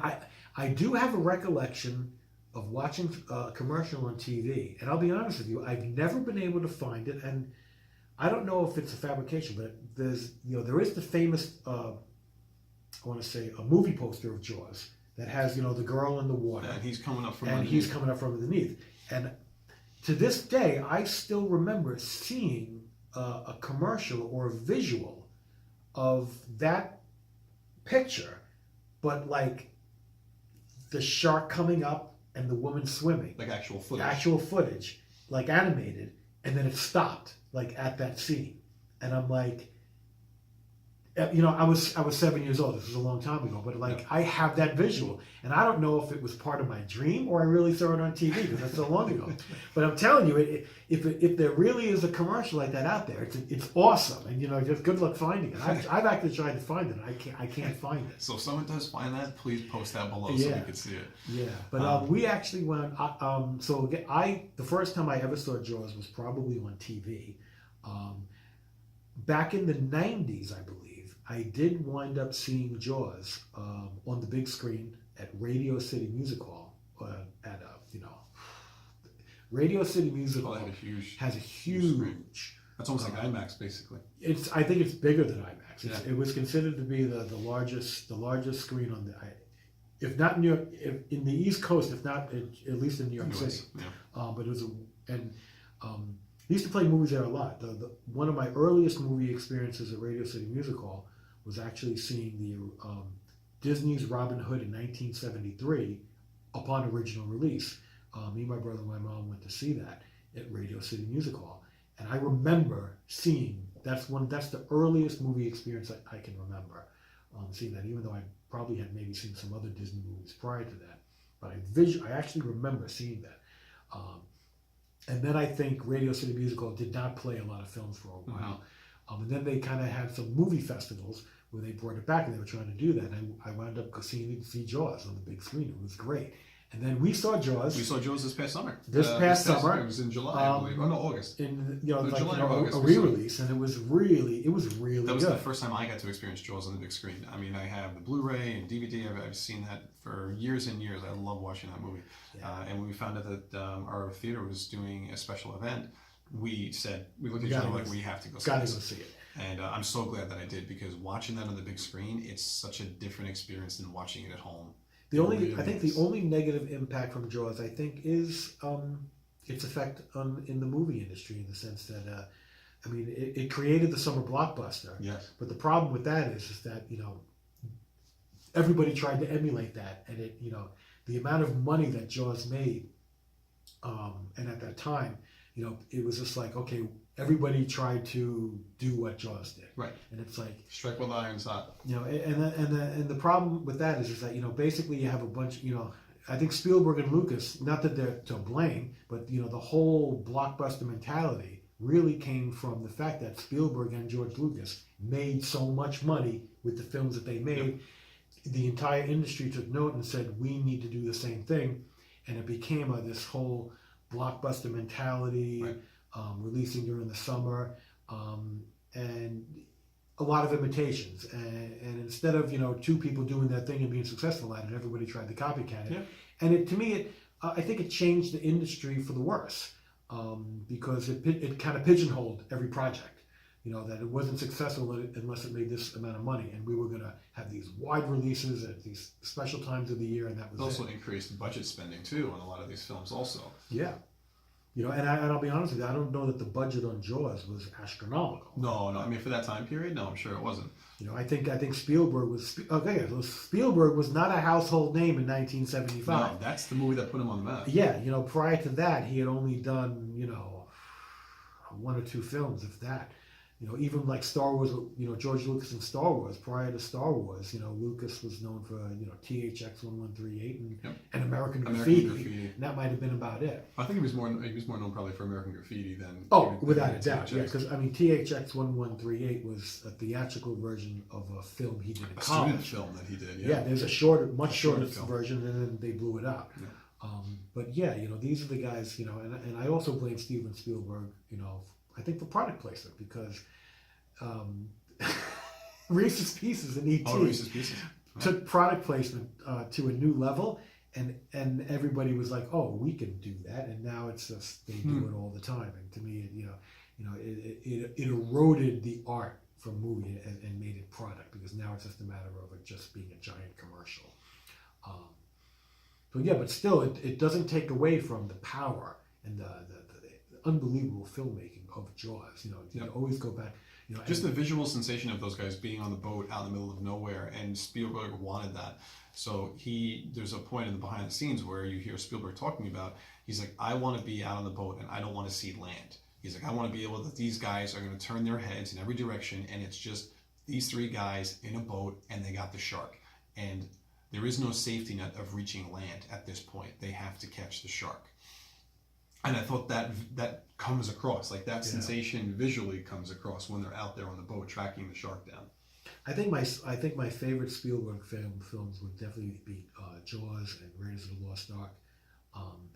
I do have a recollection of watching a commercial on TV, and I'll be honest with you, I've never been able to find it, and I don't know if it's a fabrication, but there is the famous, I want to say, a movie poster of Jaws that has, the girl in the water. And he's coming up from and underneath. he's coming up from underneath. And to this day, I still remember seeing a commercial or a visual of that picture, but like the shark coming up and the woman swimming. Like actual footage. Actual footage, like animated, and then it stopped, like at that scene. And I'm like, I was 7 years old. This was a long time ago, but I have that visual, and I don't know if it was part of my dream or I really saw it on TV because that's so long ago. But I'm telling you, if there really is a commercial like that out there, it's awesome, and just good luck finding it. I've actually tried to find it, and I can't find it. So if someone does find that, please post that below so we can see it. Yeah, but we actually went. The first time I ever saw Jaws was probably on TV. Back in the 90s, I believe, I did wind up seeing Jaws on the big screen at Radio City Music Hall. Radio City Music Hall has a huge. That's almost like IMAX, basically. I think it's bigger than IMAX. Yeah. It was considered to be the largest screen on if not in New York, in the East Coast, if not at least in New York City. Yeah. But it was I used to play movies there a lot. One of my earliest movie experiences at Radio City Music Hall was actually seeing the Disney's Robin Hood in 1973 upon original release. Me, my brother, and my mom went to see that at Radio City Music Hall, and I remember seeing that's the earliest movie experience I can remember seeing that. Even though I probably had maybe seen some other Disney movies prior to that, but I actually remember seeing that. And then I think Radio City Music Hall did not play a lot of films for a while. And then they kind of had some movie festivals where they brought it back, and they were trying to do that. And I wound up seeing Jaws on the big screen. It was great. And then we saw Jaws. We saw Jaws this past summer. This past summer. It was in July, I believe. No, August. In July or August, a re-release, and it was really That was good. the first time I got to experience Jaws on the big screen. I mean, I have the Blu-ray and DVD. I've seen that for years and years. I love watching that movie. Yeah. And when we found out that our theater was doing a special event, we looked at each other like, we have to go see Gotta this. go see it. And I'm so glad that I did, because watching that on the big screen, it's such a different experience than watching it at home. The only negative impact from Jaws, I think, is its effect in the movie industry, in the sense that it created the summer blockbuster. Yes. But the problem with that is that everybody tried to emulate that, and the amount of money that Jaws made, and at that time, it was just like, okay, everybody tried to do what Jaws did. Right. And it's like, strike while the iron's hot. And the problem with that is that basically you have a bunch, I think Spielberg and Lucas, not that they're to blame, but the whole blockbuster mentality really came from the fact that Spielberg and George Lucas made so much money with the films that they made. The entire industry took note and said, we need to do the same thing. And it became this whole blockbuster mentality, Right. Releasing during the summer, and a lot of imitations. And instead of, two people doing their thing and being successful at it, everybody tried to copycat it. Yeah. And to me, I think it changed the industry for the worse, because it kind of pigeonholed every project. That it wasn't successful unless it made this amount of money, and we were going to have these wide releases at these special times of the year, and that was It also it. increased budget spending too on a lot of these films also. Yeah. And I'll be honest with you, I don't know that the budget on Jaws was astronomical. No, I mean for that time period, no, I'm sure it wasn't. I think Spielberg was so Spielberg was not a household name in 1975. No, that's the movie that put him on the map. Yeah, prior to that, he had only done, one or two films, if that. Even like Star Wars, George Lucas and Star Wars, prior to Star Wars, Lucas was known for, THX 1138 and American Graffiti. And that might have been about it. I think he was more known probably for American Graffiti than. Without a doubt, yeah. Because, THX 1138 was a theatrical version of a film he did in college. Student film that he did, Yeah, there's a much shorter version, and then they blew it up. Yeah. But yeah, these are the guys, and I also blame Steven Spielberg, I think for product placement, because Reese's Pieces and E.T. Reese's Pieces. took product placement to a new level, and everybody was like, "Oh, we can do that," and now it's just they do it all the time. And to me, it eroded the art from movie and made it product, because now it's just a matter of it just being a giant commercial. But still, it doesn't take away from the power and the unbelievable filmmaking of Jaws. You always go back. Just the visual sensation of those guys being on the boat out in the middle of nowhere, and Spielberg wanted that. So there's a point in the behind the scenes where you hear Spielberg talking about, he's like, I want to be out on the boat and I don't want to see land. He's like, I want to be able that these guys are going to turn their heads in every direction, and it's just these three guys in a boat and they got the shark. And there is no safety net of reaching land at this point. They have to catch the shark. And I thought that comes across, like that sensation visually comes across when they're out there on the boat tracking the shark down. I think my favorite Spielberg films would definitely be Jaws and Raiders of the Lost Ark,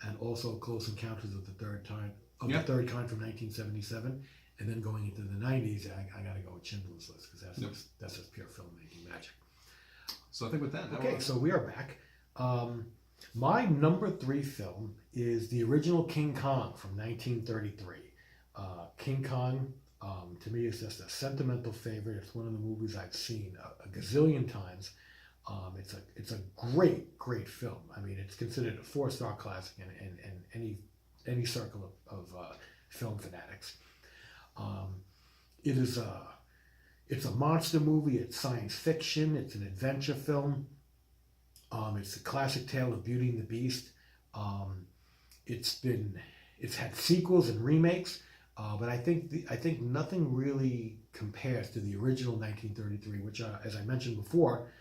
and also Close Encounters of the Third Kind from 1977, and then going into the 90s, I got to go with Schindler's List, because that's just pure filmmaking magic. So I think with that, okay, so we are back. My number 3 film is the original King Kong from 1933. King Kong, to me, is just a sentimental favorite. It's one of the movies I've seen a gazillion times. It's a great film. I mean, it's considered a 4-star classic in any circle of film fanatics. It's a monster movie. It's science fiction. It's an adventure film. It's a classic tale of Beauty and the Beast. It's had sequels and remakes, but I think nothing really compares to the original 1933, which, as I mentioned before,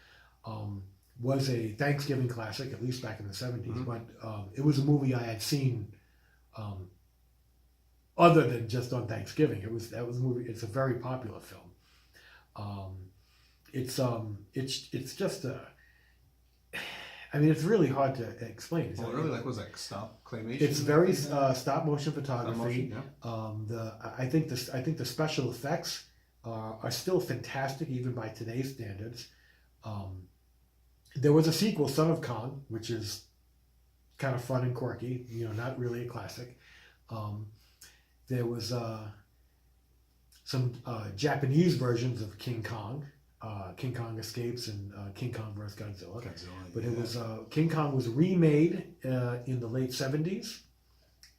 was a Thanksgiving classic, at least back in the 70s. But it was a movie I had seen other than just on Thanksgiving. That was a movie. It's a very popular film. It's just a. I mean, it's really hard to explain. Well, really, was like stop claymation. It's very stop motion photography. Stop motion, yeah. I think the special effects are still fantastic, even by today's standards. There was a sequel, Son of Kong, which is kind of fun and quirky. Not really a classic. There was some Japanese versions of King Kong. King Kong Escapes and King Kong vs. Godzilla. But it was King Kong was remade in the late 70s,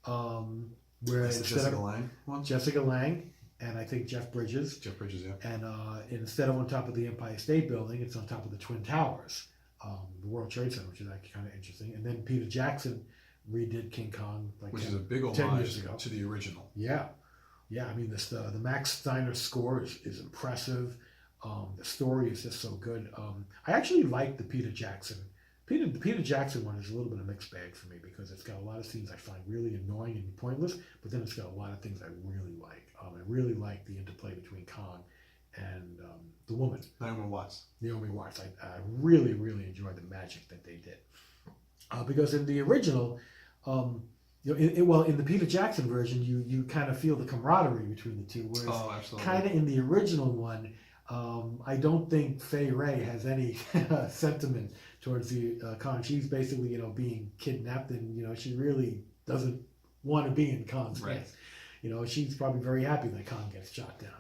where Jessica Lange one? Jessica Lange and I think Jeff Bridges. Jeff Bridges, yeah. And instead of on top of the Empire State Building, it's on top of the Twin Towers, the World Trade Center, which is actually kind of interesting. And then Peter Jackson redid King Kong which is a big 10 homage years ago to the original. Yeah. I mean, the Max Steiner score is impressive. The story is just so good. I actually like the Peter Jackson The Peter Jackson one is a little bit of a mixed bag for me because it's got a lot of scenes I find really annoying and pointless, but then it's got a lot of things I really like. I really like the interplay between Kong and the woman, Naomi Watts. Naomi Watts. I really, really enjoyed the magic that they did. Because in the original, in the Peter Jackson version, you kind of feel the camaraderie between the two, whereas kind of in the original one, I don't think Fay Wray has any sentiment towards the Kong. She's basically, being kidnapped, and she really doesn't want to be in Kong's hands. She's probably very happy that Kong gets shot down.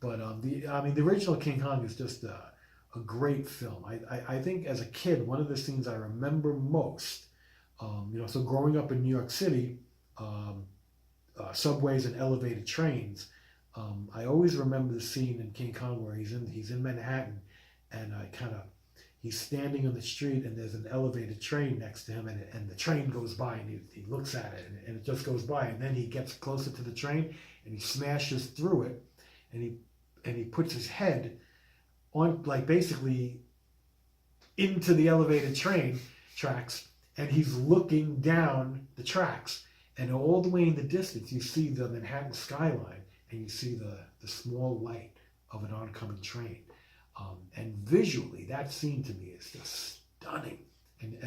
The original King Kong is just a great film. I think as a kid, one of the scenes I remember most, so growing up in New York City, subways and elevated trains. I always remember the scene in King Kong where he's in Manhattan, and he's standing on the street, and there's an elevated train next to him, and the train goes by, and he looks at it, and it just goes by, and then he gets closer to the train, and he smashes through it, and he puts his head on, like, basically into the elevated train tracks, and he's looking down the tracks, and all the way in the distance you see the Manhattan skyline, and you see the small light of an oncoming train. And visually, that scene to me is just stunning. And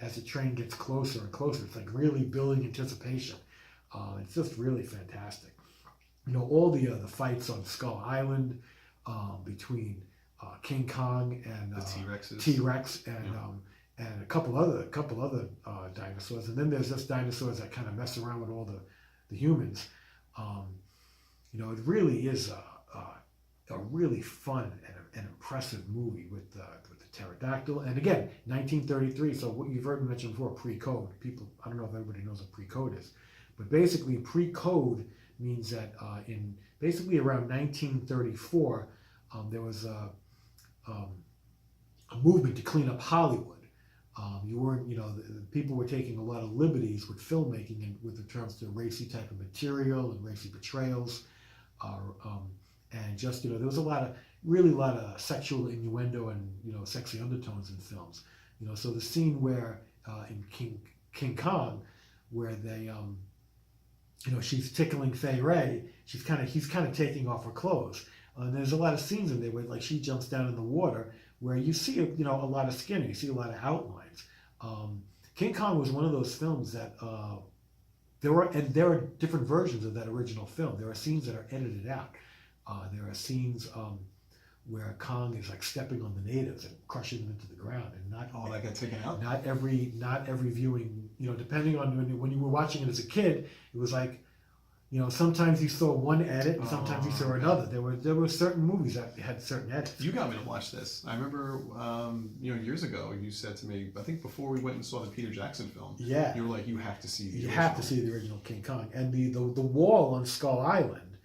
as the train gets closer and closer, it's like really building anticipation. It's just really fantastic. All the fights on Skull Island between King Kong and the T-Rex and a couple other dinosaurs. And then there's just dinosaurs that kind of mess around with all the humans. It really is a really fun and impressive movie with the pterodactyl. And again, 1933. So what you've heard me mention before, pre-code. I don't know if everybody knows what pre-code is, but basically pre-code means that in basically around 1934, there was a movement to clean up Hollywood. The people were taking a lot of liberties with filmmaking and with the terms to racy type of material and racy portrayals. And just, there was a lot of sexual innuendo and, sexy undertones in films. So the scene where, in King Kong, where they, she's tickling Fay Wray, he's kind of taking off her clothes. And there's a lot of scenes in there where, like, she jumps down in the water where you see, a lot of skin, you see a lot of outlines. King Kong was one of those films that, there are different versions of that original film. There are scenes that are edited out. There are scenes where Kong is like stepping on the natives and crushing them into the ground, and that got taken out. Not every viewing, depending on when you were watching it as a kid, it was like, sometimes you saw one edit, and sometimes you saw another. There were certain movies that had certain edits. You got me to watch this. I remember, years ago, you said to me, I think before we went and saw the Peter Jackson film, yeah, you were like, you have to see the original. have to see the original King Kong. And the wall on Skull Island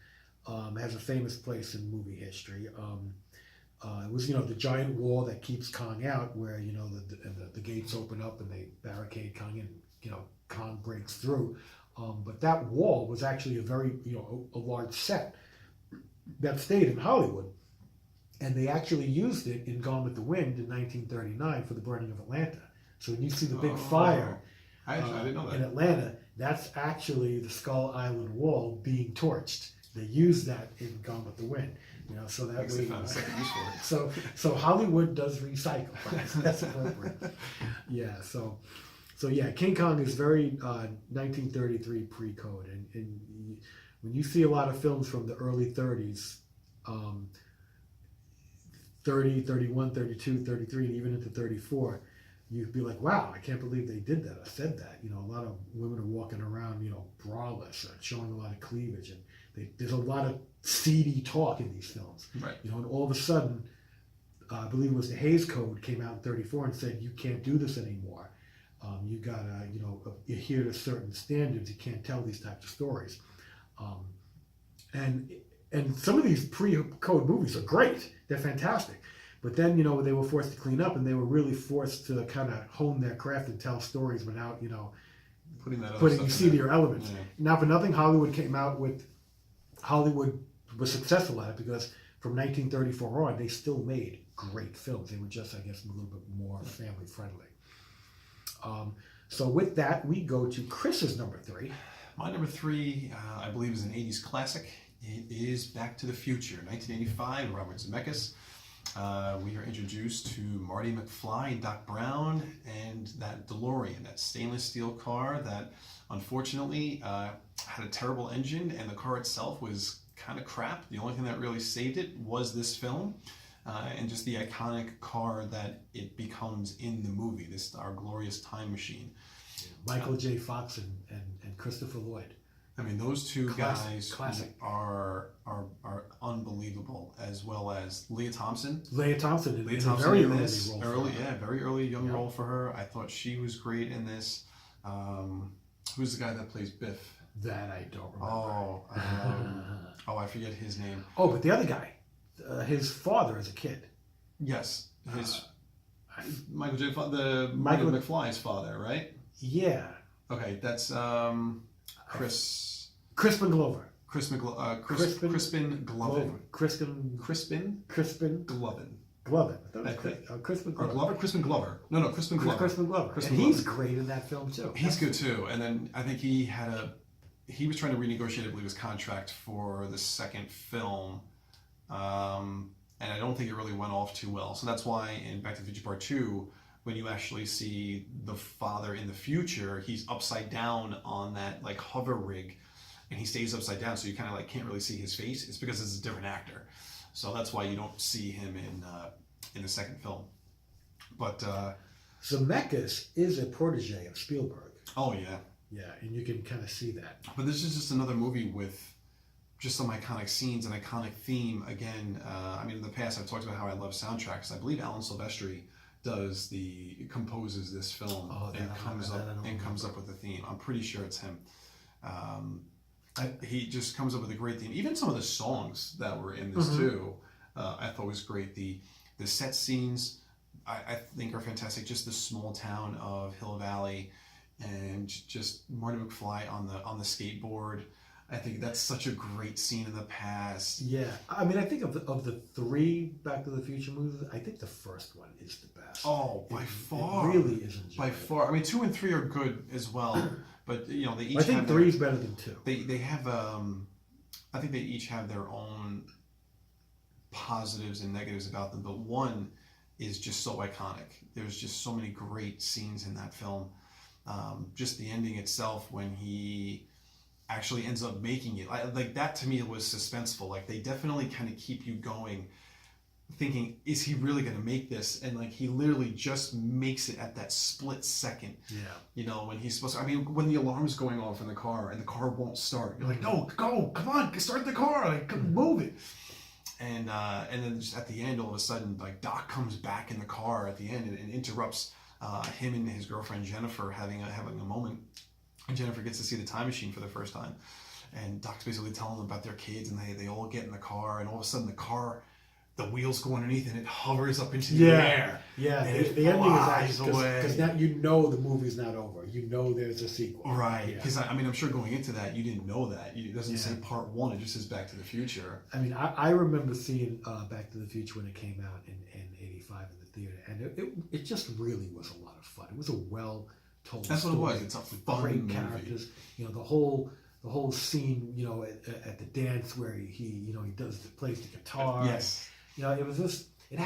has a famous place in movie history. It was, the giant wall that keeps Kong out, where, the gates open up and they barricade Kong, and, Kong breaks through. But that wall was actually a very, a large set that stayed in Hollywood. And they actually used it in Gone with the Wind in 1939 for the burning of Atlanta. So when you see the big fire I didn't know that. in Atlanta, that's actually the Skull Island wall being torched. They used that in Gone with the Wind. So that Makes way. it found a second use for it. So Hollywood does recycle. That's appropriate. Yeah. So yeah, King Kong is very 1933 pre-code, and when you see a lot of films from the early 30s, 30, 31, 32, 33, and even into 34, you'd be like, wow, I can't believe they did that. I said that. A lot of women are walking around, braless, showing a lot of cleavage, and there's a lot of seedy talk in these films. Right. And all of a sudden, I believe it was the Hays Code came out in 34 and said, you can't do this anymore. You gotta, adhere to certain standards. You can't tell these types of stories. And some of these pre-code movies are great. They're fantastic. But then, they were forced to clean up, and they were really forced to kind of hone their craft and tell stories without, putting seedier elements. Yeah. Now, for nothing, Hollywood was successful at it, because from 1934 on, they still made great films. They were just, I guess, a little bit more family friendly. So with that, we go to Chris's number 3. My number 3, I believe, is an 80s classic. It is Back to the Future, 1985, Robert Zemeckis. We are introduced to Marty McFly and Doc Brown and that DeLorean, that stainless steel car that unfortunately had a terrible engine, and the car itself was kind of crap. The only thing that really saved it was this film. And just the iconic car that it becomes in the movie, our glorious time machine. Michael J. Fox and Christopher Lloyd. I mean, those two guys classic. are unbelievable, as well as Leah Thompson. Leah Thompson in a Thompson very in early this, role. very early young role for her. I thought she was great in this. Who's the guy that plays Biff? That I don't remember. I forget his name. Oh, but the other guy, his father as a kid. Yes, Michael J. Michael McFly's father, right? Yeah. Okay, that's Crispin Glover. Crispin Glover. Crispin Glovin. Glover. Crispin Glover. No, Crispin Glover. Crispin Glover. And he's great in that film too. He's good too. And then I think he was trying to renegotiate, I believe, his contract for the second film. And I don't think it really went off too well. So that's why in Back to the Future Part 2, when you actually see the father in the future, he's upside down on that like hover rig, and he stays upside down, so you kind of like can't really see his face. It's because it's a different actor. So that's why you don't see him in the second film. But Zemeckis is a protege of Spielberg. Oh yeah. Yeah, and you can kind of see that. But this is just another movie with just some iconic scenes, an iconic theme. Again, I mean, in the past I've talked about how I love soundtracks. I believe Alan Silvestri composes this film and comes up with the theme. I'm pretty sure it's him. He just comes up with a great theme. Even some of the songs that were in this too, I thought was great. The set scenes I think are fantastic. Just the small town of Hill Valley, and just Marty McFly on the skateboard. I think that's such a great scene in the past. Yeah, I mean, I think of the 3 Back to the Future movies, I think the first one is the best. Oh, by far. It really is enjoyable. By far. I mean, 2 and 3 are good as well, but they each. I think 3 is better than 2. They have I think they each have their own positives and negatives about them, but 1 is just so iconic. There's just so many great scenes in that film. Just the ending itself, when he actually ends up making it, like that to me was suspenseful. Like they definitely kind of keep you going, thinking, is he really going to make this? And like he literally just makes it at that split second. Yeah. When he's supposed to, I mean, when the alarm's going off in the car and the car won't start, you're like, no, go, come on, start the car, like move it. And then just at the end, all of a sudden, like Doc comes back in the car at the end and interrupts him and his girlfriend Jennifer having a moment. And Jennifer gets to see the time machine for the first time. And Doc's basically telling them about their kids, and they all get in the car, and all of a sudden the wheels go underneath, and it hovers up into the air. Yeah, the ending is actually, because now you know the movie's not over. You know there's a sequel. Right, because I mean, I'm sure going into that, you didn't know that. It doesn't say Part 1, it just says Back to the Future. I mean, I remember seeing Back to the Future when it came out in 85 in the theater, and it just really was a lot of fun. It was a well-told That's story. what it was. It's a fun great movie. Characters. The whole scene, at the dance where he plays the guitar. Yes. It was just, it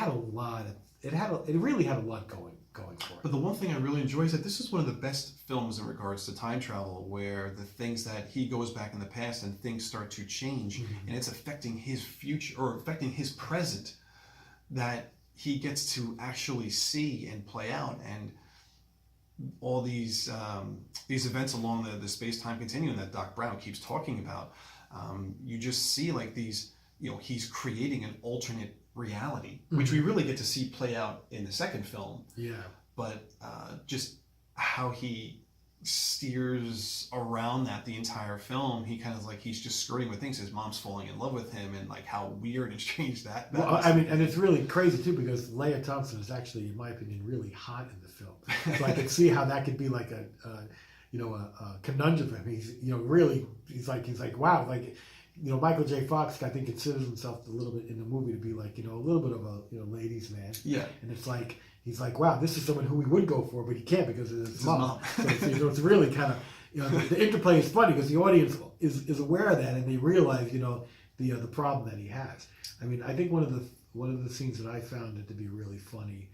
really had a lot going for it. But the one thing I really enjoy is that this is one of the best films in regards to time travel, where the things that he goes back in the past and things start to change, and it's affecting his future or affecting his present, that he gets to actually see and play out. And all these events along the space-time continuum that Doc Brown keeps talking about, you just see like these, he's creating an alternate reality, which we really get to see play out in the second film. Yeah. But just how he steers around that the entire film, he kind of like, he's just skirting with things. His mom's falling in love with him, and like how weird and strange that well, I mean, and it's really crazy too, because Leah Thompson is actually, in my opinion, really hot in the film. So I could see how that could be like a conundrum for him. He's like, wow, like, Michael J. Fox, I think, considers himself a little bit in the movie to be like, a little bit of a ladies' man. Yeah. And it's like he's like, wow, this is someone who we would go for, but he can't because of his mom. His mom. So it's really kind of the interplay is funny because the audience is aware of that and they realize the problem that he has. I mean, I think one of the scenes that I found it to be really funny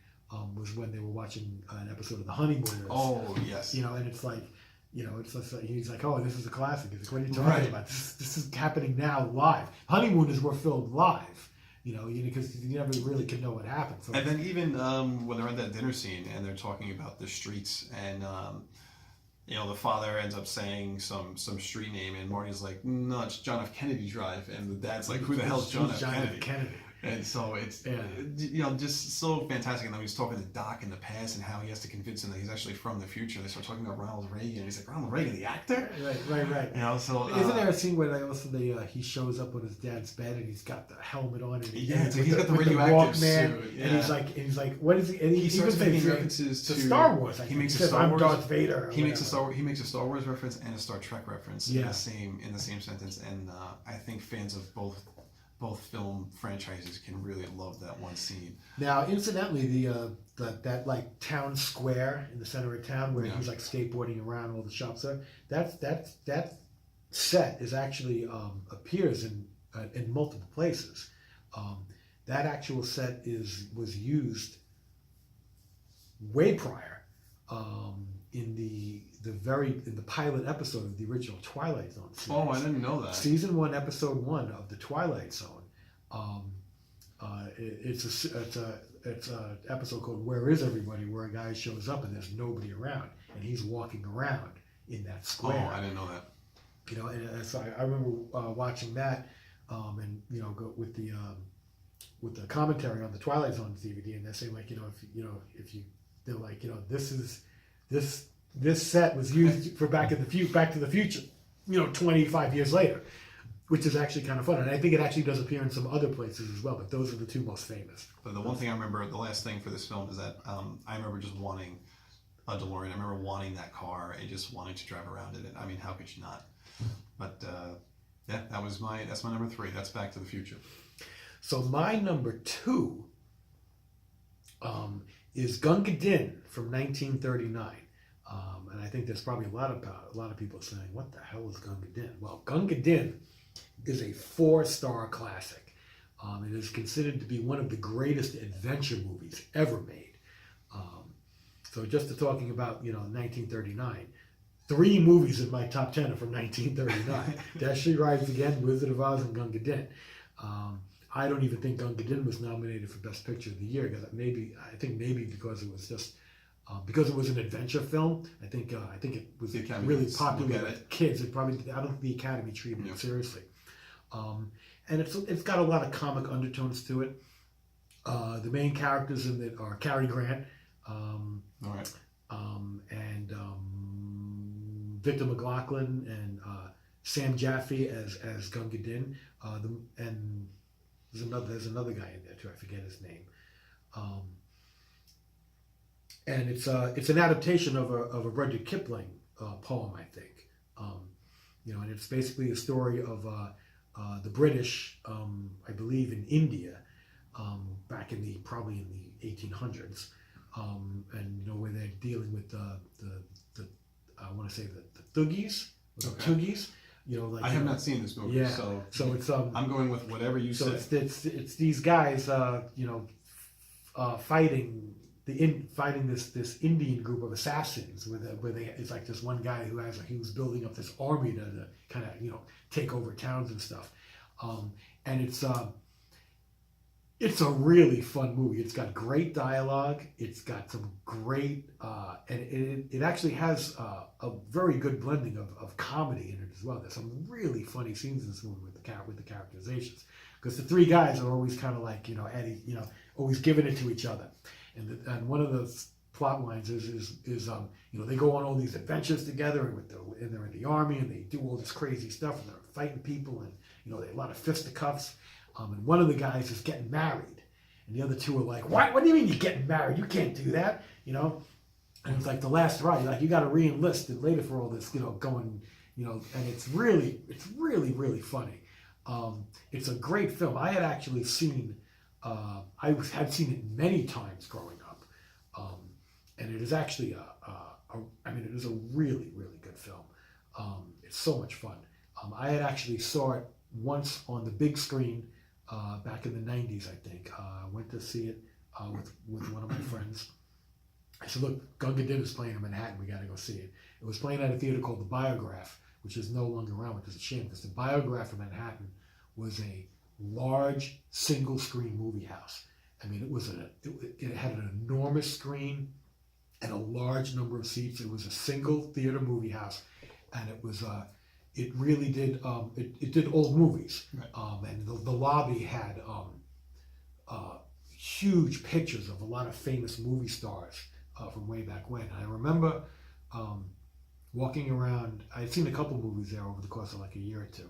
was when they were watching an episode of The Honeymooners. Oh yes. And it's like. It's just like, he's like, oh, this is a classic. He's like, what are you talking Right. about? This is happening now live. Honeymooners were filmed live, because you never really can know what happened. So And then even when they're at that dinner scene and they're talking about the streets and the father ends up saying some street name and Marty's like, no, it's John F. Kennedy Drive, and the dad's like, who the hell's John F. Kennedy? And so it's just so fantastic. And then he's talking to Doc in the past and how he has to convince him that he's actually from the future. They start talking about Ronald Reagan, and he's like, Ronald Reagan, the actor? Right. So isn't there a scene where he shows up on his dad's bed and he's got the helmet on and he's got the radioactive suit, and he's like, what is he? And he starts making references to Star Wars. He makes a Star Wars. I'm Darth Vader. He makes a Star Wars reference and a Star Trek reference in the same sentence, and I think fans of both film franchises can really love that one scene. Now, incidentally, that like town square in the center of town where he's like skateboarding around, all the shops there. That set is actually appears in multiple places. That actual set was used way prior in the pilot episode of the original Twilight Zone series. Oh, I didn't know that. Season 1, Episode 1 of the Twilight Zone. It's a episode called "Where Is Everybody?" where a guy shows up and there's nobody around, and he's walking around in that square. Oh, I didn't know that. And so I remember watching that, and go with the commentary on the Twilight Zone DVD, and they're saying like, they're like, this set was used for Back to the Future, 25 years later, which is actually kind of fun. And I think it actually does appear in some other places as well, but those are the two most famous. But the one thing I remember, the last thing for this film is that I remember just wanting a DeLorean. I remember wanting that car and just wanting to drive around in it. I mean, how could you not? But that's my number 3. That's Back to the Future. So my number 2 is Gunga Din from 1939. And I think there's probably a lot of people saying, what the hell is Gunga Din? Well, Gunga Din is a 4-star classic. It is considered to be one of the greatest adventure movies ever made. So just to talking about, 1939, 3 movies in my top 10 are from 1939. Destiny Rides Again, Wizard of Oz, and Gunga Din. I don't even think Gunga Din was nominated for Best Picture of the Year because maybe because it was just because it was an adventure film. I think it was really popular with kids. I don't think the Academy treated it seriously. And it's got a lot of comic undertones to it. The main characters in it are Cary Grant, All right. And Victor McLaglen and Sam Jaffe as Gunga Din. And there's another guy in there too. I forget his name. And it's an adaptation of a Rudyard Kipling poem, I think. And it's basically a story of the British, I believe, in India, back probably in the 1800s, and where they're dealing with the I want to say the Thuggis, or the Tugis. I have not seen this movie, so it's I'm going with whatever you said. It's these guys, fighting this Indian group of assassins it's like this one guy he was building up this army to kind of take over towns and stuff, and it's a really fun movie. It's got great dialogue. It's got some great and it actually has a very good blending of comedy in it as well. There's some really funny scenes in this movie with the characterizations, because the 3 guys are always kind of like Eddie, always giving it to each other. And one of the plot lines is they go on all these adventures together and they're in the army and they do all this crazy stuff and they're fighting people and they have a lot of fisticuffs. And one of the guys is getting married, and the other 2 are like, "What? What do you mean you're getting married? You can't do that, And it's like the last ride, like you got to re-enlist and later for all this, going, and it's really, really funny. It's a great film. I had actually seen, had seen it many times growing up, and it is actually it is a really, really good film. It's so much fun. I had actually saw it once on the big screen back in the '90s, I think. I went to see it with one of my friends. I said, look, Gunga Din is playing in Manhattan. We got to go see it. It was playing at a theater called the Biograph, which is no longer around, which is a shame because the Biograph in Manhattan was a large single-screen movie house. I mean, it had an enormous screen and a large number of seats. It was a single theater movie house, and it really did it did old movies. Right. And the lobby had huge pictures of a lot of famous movie stars from way back when. I remember walking around. I had seen a couple movies there over the course of like a year or two,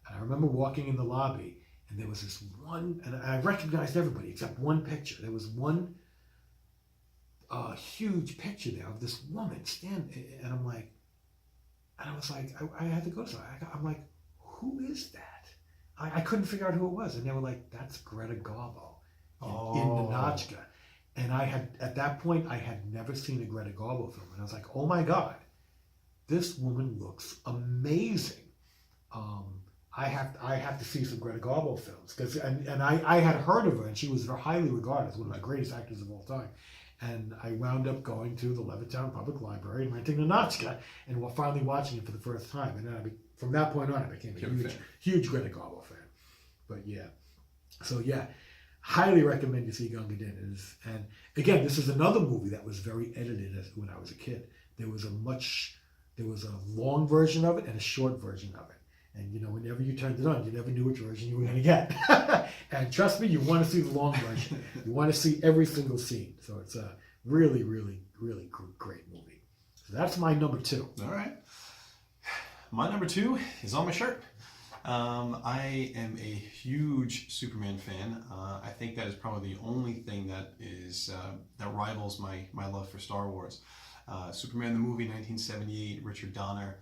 and I remember walking in the lobby, and there was this one, and I recognized everybody except one picture. There was one huge picture there of this woman standing, and I'm like, and I was like, I had to go to something. I'm like, who is that? I couldn't figure out who it was, and they were like, that's Greta Garbo in Ninotchka. And at that point, I had never seen a Greta Garbo film, and I was like, oh my God, this woman looks amazing. I have to see some Greta Garbo films and I had heard of her, and she was very highly regarded as one of the greatest actors of all time. And I wound up going to the Levittown Public Library and renting Ninotchka, and finally watching it for the first time. And then from that point on, I became a huge Greta Garbo fan. But yeah, highly recommend you see Gunga Din. And again, this is another movie that was very edited when I was a kid. There was a long version of it and a short version of it. And whenever you turned it on, you never knew which version you were going to get. And trust me, you want to see the long version. You want to see every single scene. So it's a really, really, really great movie. So that's my number 2. All right. My number 2 is on my shirt. I am a huge Superman fan. I think that is probably the only thing that rivals my love for Star Wars. Superman the movie, 1978, Richard Donner,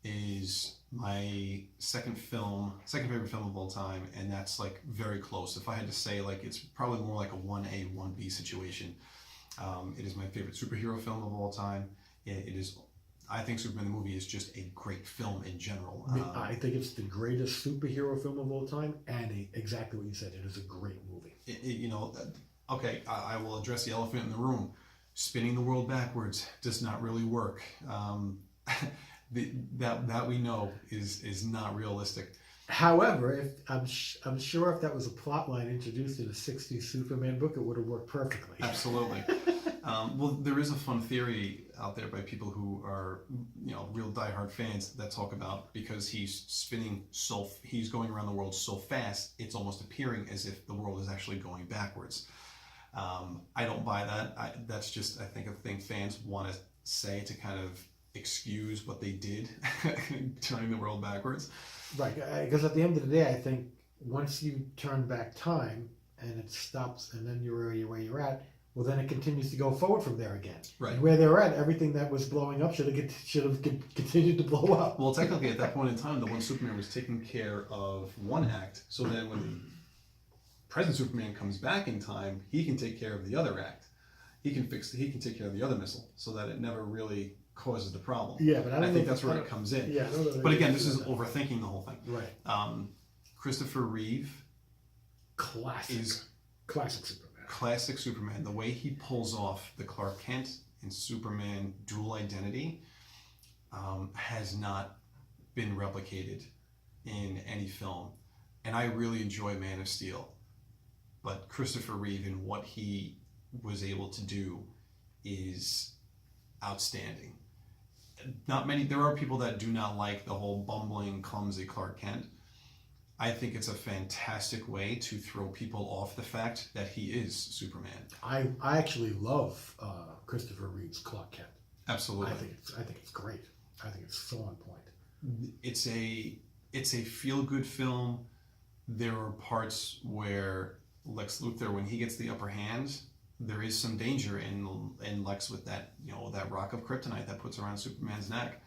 is my second favorite film of all time, and that's like very close. If I had to say, like, it's probably more like a 1A, 1B situation. It is my favorite superhero film of all time. It is. I think Superman the movie is just a great film in general. I think it's the greatest superhero film of all time, and exactly what you said. It is a great movie. Okay, I will address the elephant in the room. Spinning the world backwards does not really work. That we know is not realistic. However, I'm sure if that was a plot line introduced in a '60s Superman book, it would have worked perfectly. Absolutely. Well, there is a fun theory out there by people who are real diehard fans that talk about, because he's going around the world so fast, it's almost appearing as if the world is actually going backwards. I don't buy that. That's just, I think, a thing fans want to say to kind of excuse what they did, turning the world backwards. Right, because at the end of the day, I think once you turn back time and it stops, and then you're where you're at, well, then it continues to go forward from there again. Right. And where they're at, everything that was blowing up should have continued to blow up. Well, technically, at that point in time, the one Superman was taking care of one act. So then, when present Superman comes back in time, he can take care of the other act. He can take care of the other missile, so that it never really causes the problem. Yeah, but I think that's where it comes in. Yeah, but again, this is overthinking the whole thing. Right. Christopher Reeve classic Superman. Classic Superman. The way he pulls off the Clark Kent and Superman dual identity has not been replicated in any film. And I really enjoy Man of Steel. But Christopher Reeve and what he was able to do is outstanding. There are people that do not like the whole bumbling, clumsy Clark Kent. I think it's a fantastic way to throw people off the fact that he is Superman. I actually love Christopher Reeve's Clark Kent. Absolutely. I think it's great. I think it's so on point. It's a feel-good film. There are parts where Lex Luthor, when he gets the upper hand, there is some danger in Lex with that that rock of kryptonite that puts around Superman's neck.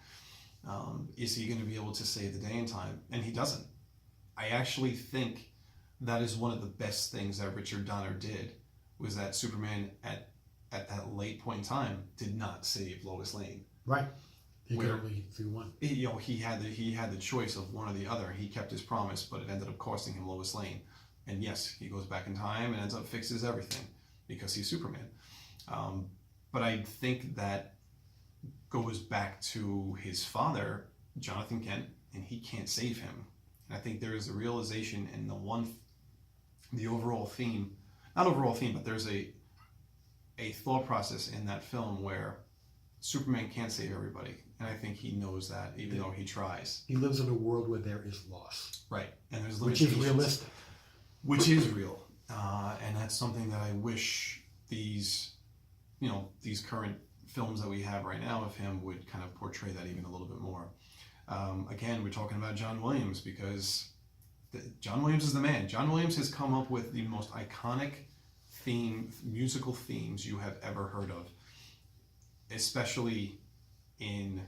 Is he going to be able to save the day in time? And he doesn't. I actually think that is one of the best things that Richard Donner did, was that Superman at that late point in time did not save Lois Lane. Right. He could Where- only do one. He had the choice of one or the other. He kept his promise, but it ended up costing him Lois Lane. And yes, he goes back in time and ends up fixes everything because he's Superman. But I think that goes back to his father, Jonathan Kent, and he can't save him. And I think there is a realization in the overall theme, not overall theme, but there's a thought process in that film where Superman can't save everybody. And I think he knows that, even though he tries. He lives in a world where there is loss. Right. And there's Which is limitations. realistic. Which is real. And that's something that I wish these current films that we have right now of him would kind of portray that even a little bit more. Again, we're talking about John Williams because John Williams is the man. John Williams has come up with the most iconic musical themes you have ever heard of, especially in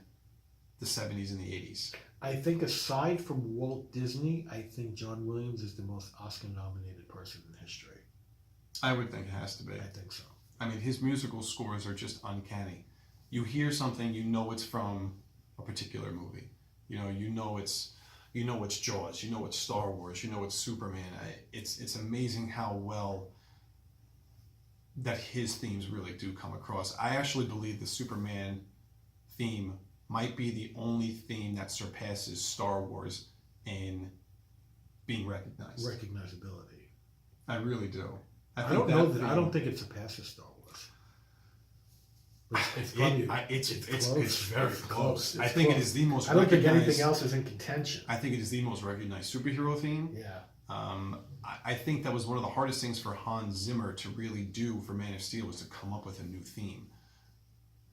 the 70s and the 80s. I think aside from Walt Disney, I think John Williams is the most Oscar-nominated person in history. I would think it has to be. I think so. I mean, his musical scores are just uncanny. You hear something, you know it's from a particular movie. You know it's Jaws. You know it's Star Wars. You know it's Superman. It's amazing how well that his themes really do come across. I actually believe the Superman theme might be the only theme that surpasses Star Wars in being recognized. Recognizability. I really do. I don't think it surpasses Star Wars. It's probably It's very close. I It's think close. it is the most. I don't think recognized- anything else is in contention. I think it is the most recognized superhero theme. Yeah. I think that was one of the hardest things for Hans Zimmer to really do for Man of Steel, was to come up with a new theme.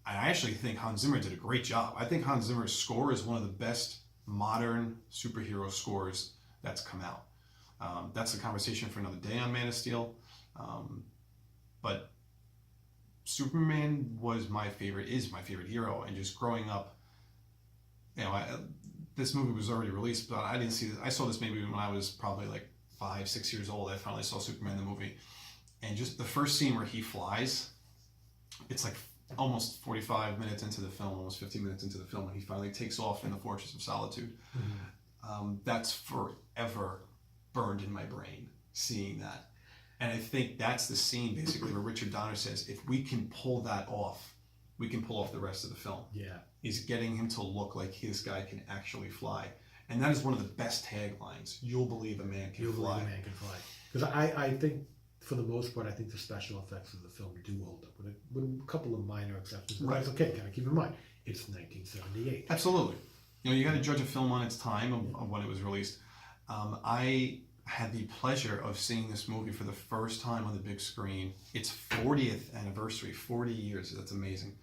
I actually think Hans Zimmer did a great job. I think Hans Zimmer's score is one of the best modern superhero scores that's come out. That's a conversation for another day on Man of Steel. But Superman is my favorite hero, and just growing up, this movie was already released, but I didn't see this. I saw this maybe when I was probably like 5-6 years old. I finally saw Superman the movie, and just the first scene where he flies, it's like almost 45 minutes into the film, almost 50 minutes into the film, when he finally takes off in the Fortress of Solitude. That's forever burned in my brain, seeing that. And I think that's the scene basically where Richard Donner says, if we can pull that off, we can pull off the rest of the film. Yeah. Is getting him to look like his guy can actually fly. And that is one of the best taglines. You'll believe a man can fly. Believe a man can fly. Because I think, for the most part, I think the special effects of the film do hold up, with a couple of minor exceptions. But that's okay. Gotta keep in mind, it's 1978. Absolutely. You got to judge a film on its time of when it was released. I had the pleasure of seeing this movie for the first time on the big screen. Its 40th anniversary, 40 years. That's amazing.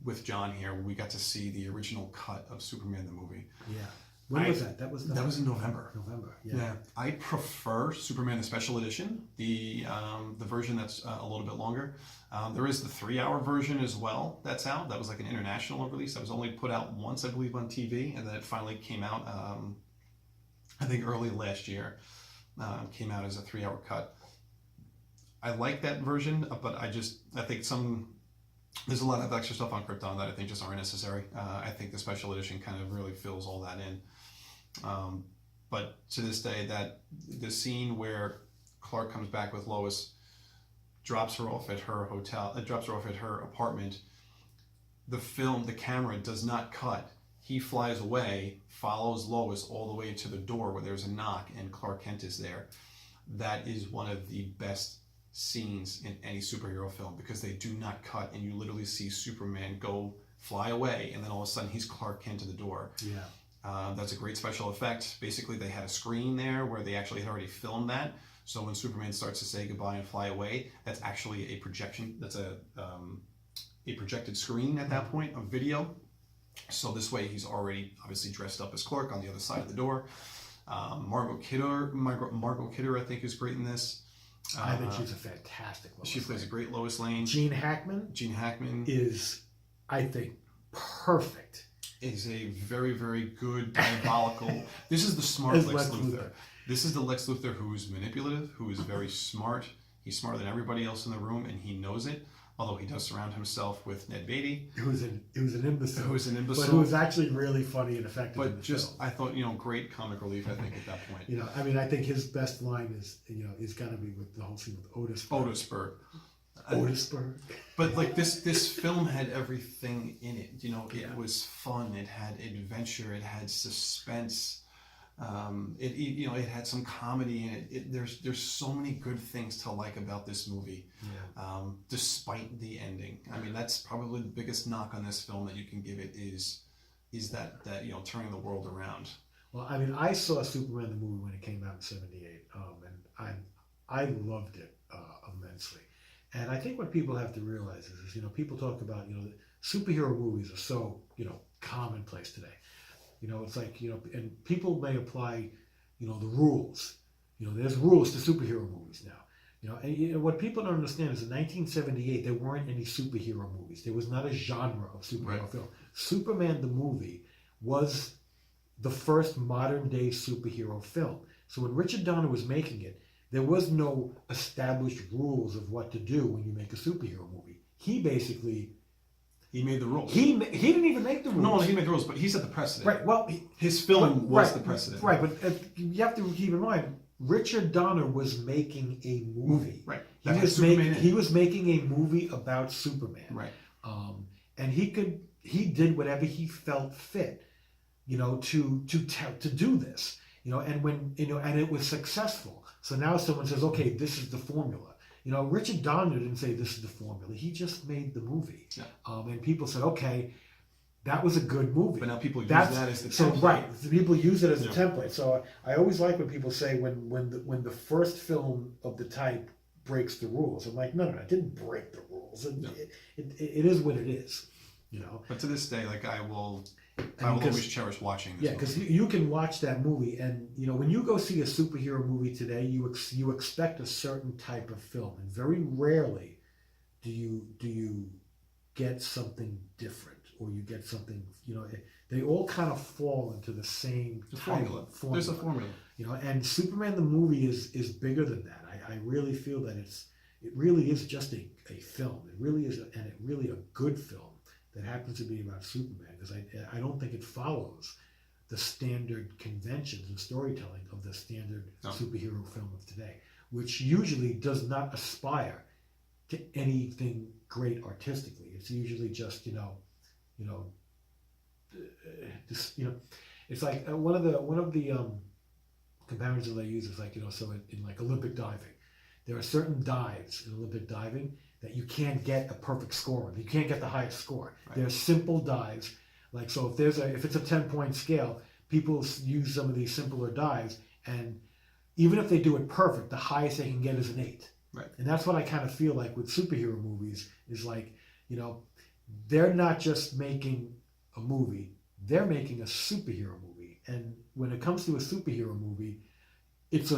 With John here, we got to see the original cut of Superman the movie. Yeah. When was that? That was in November. November. Yeah. I prefer Superman the Special Edition, the version that's a little bit longer. There is the 3-hour version as well that's out. That was like an international release. That was only put out once, I believe, on TV, and then it finally came out, I think early last year. Came out as a 3-hour cut. I like that version, but I think there's a lot of extra stuff on Krypton that I think just aren't necessary. I think the special edition kind of really fills all that in. But to this day, that the scene where Clark comes back with Lois, drops her off at her apartment, the camera does not cut. He flies away, follows Lois all the way to the door where there's a knock and Clark Kent is there. That is one of the best scenes in any superhero film, because they do not cut, and you literally see Superman go fly away, and then all of a sudden he's Clark Kent to the door. Yeah. That's a great special effect. Basically, they had a screen there where they actually had already filmed that. So when Superman starts to say goodbye and fly away, that's actually a projection. That's a projected screen at that point of video. So this way, he's already obviously dressed up as Clark on the other side of the door. Margot Kidder, I think, is great in this. I think she's a fantastic Lois She plays Lane. a great Lois Lane. Gene Hackman Gene Hackman. is, I think, perfect is a very, very good, diabolical. This is the smart As Lex Lex Luthor. Luthor. This is the Lex Luthor who's manipulative, who is very smart. He's smarter than everybody else in the room, and he knows it. Although he does surround himself with Ned Beatty, Who's an imbecile. who is an imbecile, But who was actually really funny and effective in but the just film. I thought, great comic relief. I think at that point, You know, I mean, I think his best line is got to be with the whole scene with Otis. Otisburg. Otisburg. But like this film had everything in it. It Yeah. was fun. It had adventure. It had suspense. It had some comedy in it. There's so many good things to like about this movie, despite the ending. I mean, that's probably the biggest knock on this film that you can give it is that turning the world around. Well, I mean, I saw Superman the movie when it came out in '78, and I loved it immensely. And I think what people have to realize is people talk about superhero movies are so commonplace today. It's like and people may apply the rules. There's rules to superhero movies now. And what people don't understand is in 1978 there weren't any superhero movies. There was not a genre of superhero Right. film. Superman the movie was the first modern day superhero film. So when Richard Donner was making it, there was no established rules of what to do when you make a superhero movie. He basically made the rules. he didn't even make the rules. No, he made the rules, but he set the precedent. Right. Well, His film was right, the precedent. Right, but you have to keep in mind, Richard Donner was making a movie. Right. He That had was Superman making in it. he was making a movie about Superman. Right. And he did whatever he felt fit, to do this. And when and it was successful. So now someone says, okay, this is the formula. Richard Donner didn't say this is the formula. He just made the movie. Yeah. And people said, okay, that was a good movie. But now people use That's, that as the so template. right. So people use it as a Yeah. template. So I always like when people say when the first film of the type breaks the rules. I'm like, no, it didn't break the rules. It is what it is. But to this day, like I will because- always cherish watching this. Yeah, because you can watch that movie, and when you go see a superhero movie today, you expect a certain type of film, and very rarely do you get something different, or you get something. They all kind of fall into the same The type formula. of formula. There's a formula. And Superman the movie is bigger than that. I really feel that it really is just a film. It really is, and it really a good film that happens to be about Superman, because I don't think it follows the standard conventions and storytelling of the standard superhero film of today, which usually does not aspire to anything great artistically. It's usually just it's like one of the comparisons that I use is like so in like Olympic diving, there are certain dives in Olympic diving that you can't get a perfect score on. You can't get the highest score. Right. They're simple dives. Like, so if it's a 10-point scale, people use some of these simpler dives, and even if they do it perfect, the highest they can get is an 8. Right. And that's what I kind of feel like with superhero movies is like, they're not just making a movie, they're making a superhero movie. And when it comes to a superhero movie, it's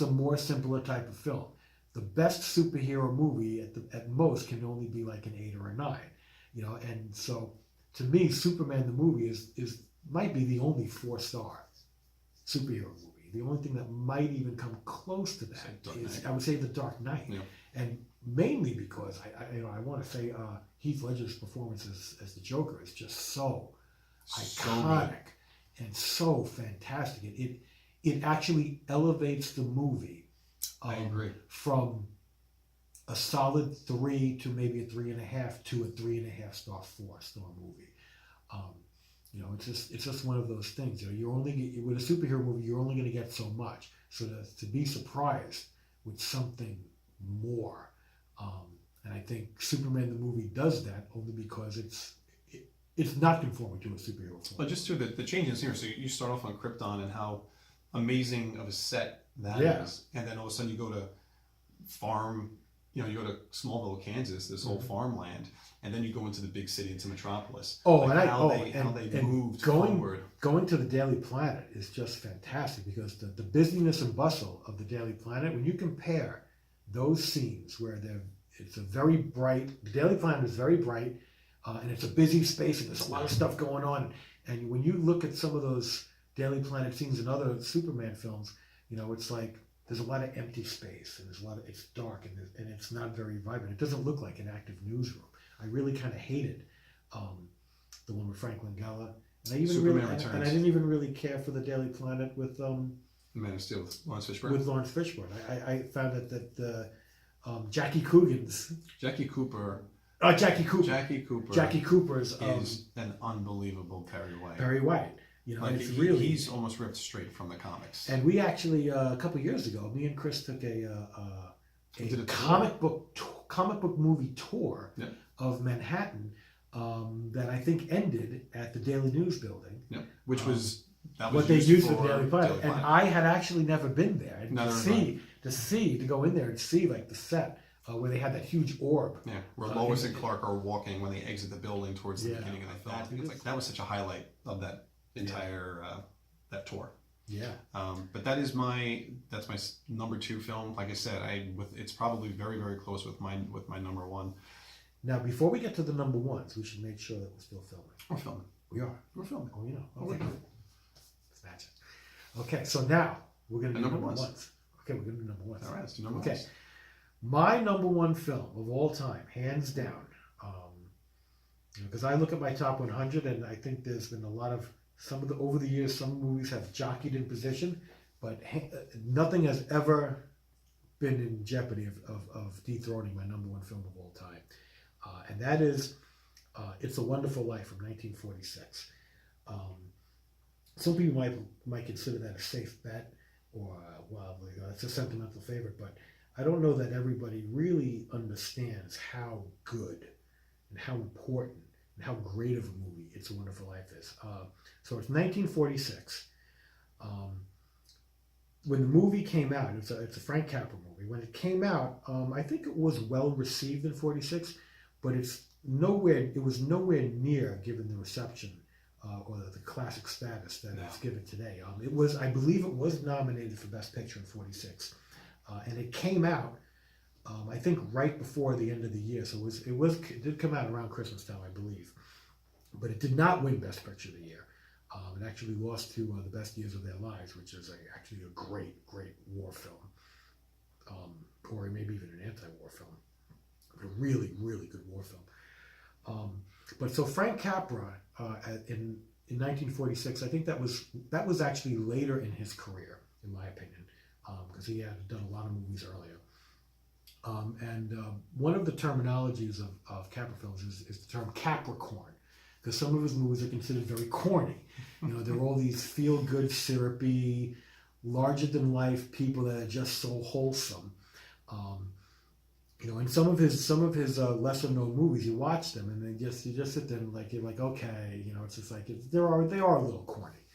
a more simpler type of film. The best superhero movie at most can only be like an 8 or a 9, and so to me, Superman the movie is might be the only 4-star superhero movie. The only thing that might even come close to that is, I would say, The Dark Knight, and mainly because I want to say Heath Ledger's performance as the Joker is just so iconic and so fantastic. It actually elevates the movie. I agree. From a solid 3 to maybe a 3.5 to a 3.5 star, 4-star movie. It's just one of those things. You're only with a superhero movie, you're only going to get so much. So to be surprised with something more, and I think Superman the movie does that only because it's not conforming to a superhero film. But just to the change in scenery. So you start off on Krypton and how amazing of a set that is, and then all of a sudden you go to farm. You go to Smallville, Kansas, this old farmland, and then you go into the big city, into Metropolis. Oh, like and how they moved forward. Going to the Daily Planet is just fantastic, because the busyness and bustle of the Daily Planet, when you compare those scenes where it's a very bright, the Daily Planet is very bright, and it's a busy space, and there's a lot of stuff going on, And when you look at some of those Daily Planet scenes in other Superman films, you know, it's like there's a lot of empty space and there's a lot of, it's dark and it's not very vibrant. It doesn't look like an active newsroom. I really kind of hated the one with Frank Langella. And I even Superman really, Returns. and I didn't even really care for the Daily Planet with Man of Steel with Lawrence Fishburne. with Lawrence Fishburne. I found that Jackie Coogan's Jackie Cooper. Jackie Cooper. Jackie Cooper's is an unbelievable Perry White. Perry White. You know, Like it's really. he's almost ripped straight from the comics. And we actually a couple years ago, me and Chris took a did a comic book movie tour Yeah. of Manhattan that I think ended at the Daily News building. Yeah, which was that What was they used for for Daily Planet, and I had actually never been there. And Neither to go in there and see like the set where they had that huge orb. Yeah, where Lois and Clark are walking when they exit the building towards the beginning of the film. I think it's like that was such a highlight of that entire that tour. Yeah. But that's my number 2 film. Like I said, it's probably very, very close with my number 1. Now, before we get to the number ones, we should make sure that we're still filming. We're filming. We are. We're filming. Oh, you know. Oh, we're Okay. good. Snatch it. Okay, so now we're going to do number number ones. ones. Okay, we're going to do number ones. All right, let's do number Okay. ones. My number 1 film of all time, hands down, because I look at my top 100 and I think there's been a lot of, over the years, some movies have jockeyed in position, but nothing has ever been in jeopardy of dethroning my number 1 film of all time. And that is It's a Wonderful Life from 1946. Some people might consider that a safe bet, or it's a sentimental favorite, but I don't know that everybody really understands how good and how important and how great of a movie It's a Wonderful Life is. So it's 1946. When the movie came out, it's a Frank Capra movie. When it came out, I think it was well received in '46, but it was nowhere near given the reception or the classic status that it's given today. I believe it was nominated for Best Picture in '46. And it came out, I think, right before the end of the year. So it did come out around Christmas time, I believe. But it did not win Best Picture of the Year. It actually lost to The Best Years of Their Lives, which is actually a great, great war film. Or maybe even an anti-war film. A really, really good war film. But so Frank Capra, in 1946, I think that was actually later in his career, in my opinion. Because he had done a lot of movies earlier. One of the terminologies of Capra films is the term Capricorn, because some of his movies are considered very corny. You know, they're all these feel-good, syrupy, larger-than-life people that are just so wholesome. You know, and some of his lesser-known movies, you watch them and you just sit there and you're like, okay, you know, it's just like they are a little corny.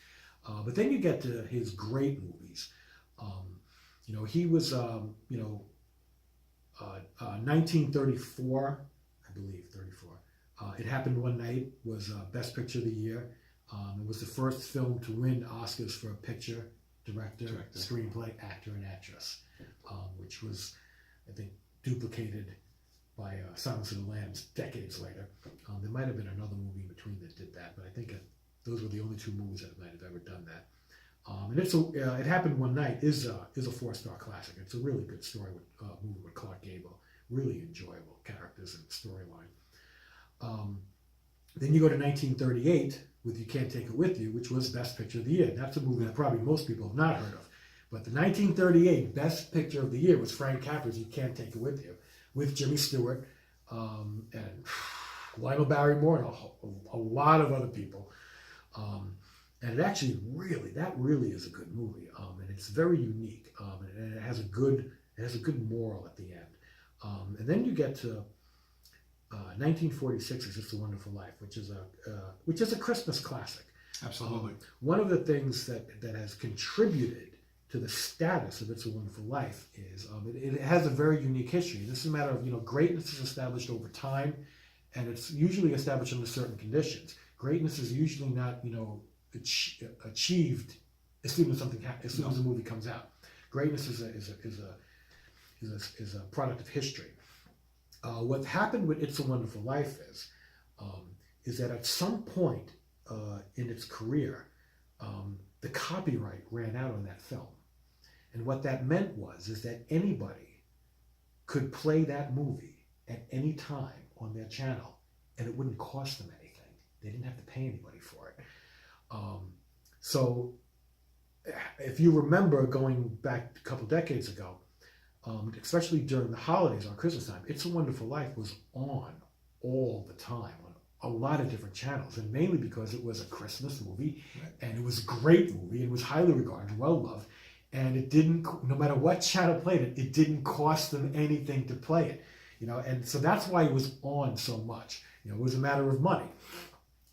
But then you get to his great movies. You know, he was, 1934, I believe, 34. It Happened One Night was Best Picture of the Year. It was the first film to win Oscars for a picture, director, screenplay, actor, and actress, which was, I think, duplicated by Silence of the Lambs decades later. There might have been another movie in between that did that, but I think those were the only 2 movies that might have ever done that. And It Happened One Night is a 4-star classic. It's a really good story movie with Clark Gable. Really enjoyable characters and storyline. Then you go to 1938 with You Can't Take It With You, which was Best Picture of the Year. That's a movie that probably most people have not heard of. But the 1938 Best Picture of the Year was Frank Capra's You Can't Take It With You, with Jimmy Stewart and Lionel Barrymore and a lot of other people. And that really is a good movie, and it's very unique, and it has a good moral at the end. And then you get to 1946 is It's a Wonderful Life, which is a Christmas classic. Absolutely. One of the things that has contributed to the status of It's a Wonderful Life is it has a very unique history. This is a matter of, greatness is established over time, and it's usually established under certain conditions. Greatness is usually not, achieved as soon as as a movie comes out. Greatness is a product of history. What happened with It's a Wonderful Life is that at some point in its career, the copyright ran out on that film. And what that meant is that anybody could play that movie at any time on their channel, and it wouldn't cost them anything. They didn't have to pay anybody for it. So if you remember going back a couple decades ago, especially during the holidays on Christmas time, It's a Wonderful Life was on all the time on a lot of different channels, and mainly because it was a Christmas movie, and it was a great movie, it was highly regarded, well loved, and it didn't, no matter what channel played it, it didn't cost them anything to play it, and so that's why it was on so much. It was a matter of money,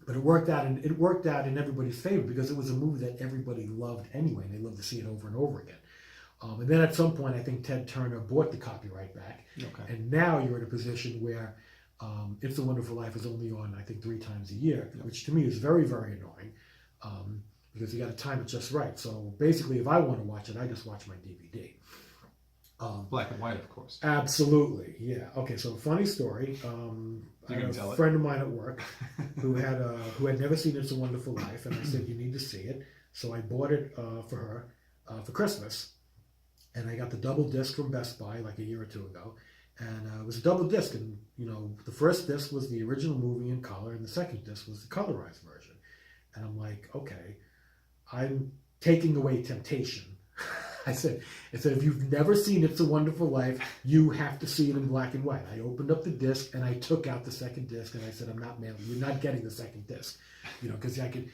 but it worked out in everybody's favor because it was a movie that everybody loved anyway, and they loved to see it over and over again. And then at some point, I think Ted Turner bought the copyright back, and now you're in a position where It's a Wonderful Life is only on, I think, 3 times a year, which to me is very, very annoying. Because you got to time it just right. So basically, if I want to watch it, I just watch my DVD. Black and white, of course. Absolutely, yeah. Okay, so funny story. I had a friend of mine at work who had never seen It's a Wonderful Life, and I said, you need to see it. So I bought it for her for Christmas, and I got the double disc from Best Buy like a year or two ago. And it was a double disc, and the first disc was the original movie in color, and the second disc was the colorized version. And I'm like, okay, I'm taking away temptation. I said, if you've never seen It's a Wonderful Life, you have to see it in black and white. I opened up the disc and I took out the second disc, and I said, I'm not mailing. You're not getting the second disc, because I could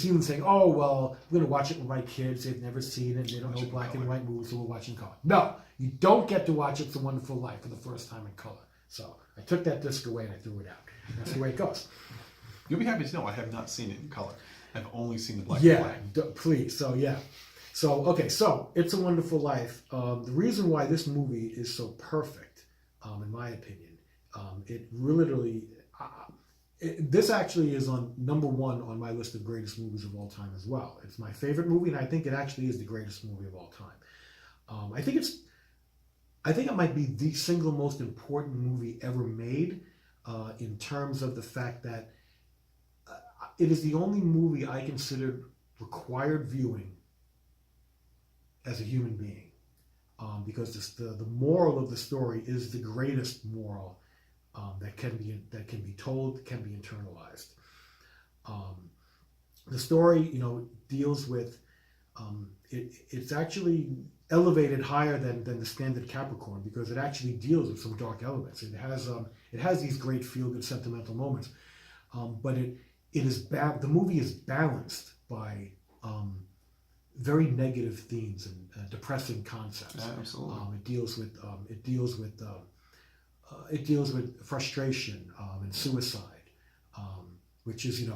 see them saying, oh well, I'm going to watch it with my kids. They've never seen it. They don't know black and white movies, so we're watching color. No, you don't get to watch It's a Wonderful Life for the first time in color. So I took that disc away and I threw it out. That's the way it goes. You'll be happy to know I have not seen it in color. I've only seen the black and white. Yeah, please. So yeah. So, okay, so It's a Wonderful Life. The reason why this movie is so perfect, in my opinion, this actually is on number 1 on my list of greatest movies of all time as well. It's my favorite movie, and I think it actually is the greatest movie of all time. I think it might be the single most important movie ever made, in terms of the fact that it is the only movie I consider required viewing as a human being, because the moral of the story is the greatest moral that can be told, can be internalized. The story, deals with it's actually elevated higher than the standard Capricorn, because it actually deals with some dark elements. It has these great feel-good sentimental moments, but the movie is balanced by very negative themes and depressing concepts. Yeah, absolutely. It deals with frustration and suicide, which is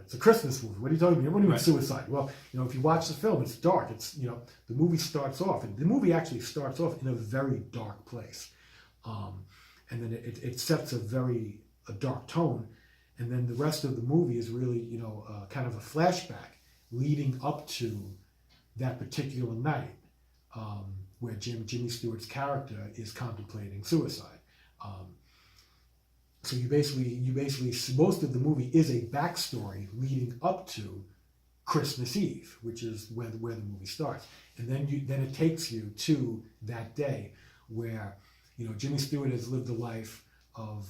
it's a Christmas movie. What are you talking about? What do you mean suicide? Well, if you watch the film, it's dark. It's the movie starts off, and the movie actually starts off in a very dark place, and then it sets a dark tone, and then the rest of the movie is really kind of a flashback leading up to that particular night, where Jimmy Stewart's character is contemplating suicide. So you basically most of the movie is a backstory leading up to Christmas Eve, which is where the movie starts, and then it takes you to that day where Jimmy Stewart has lived a life of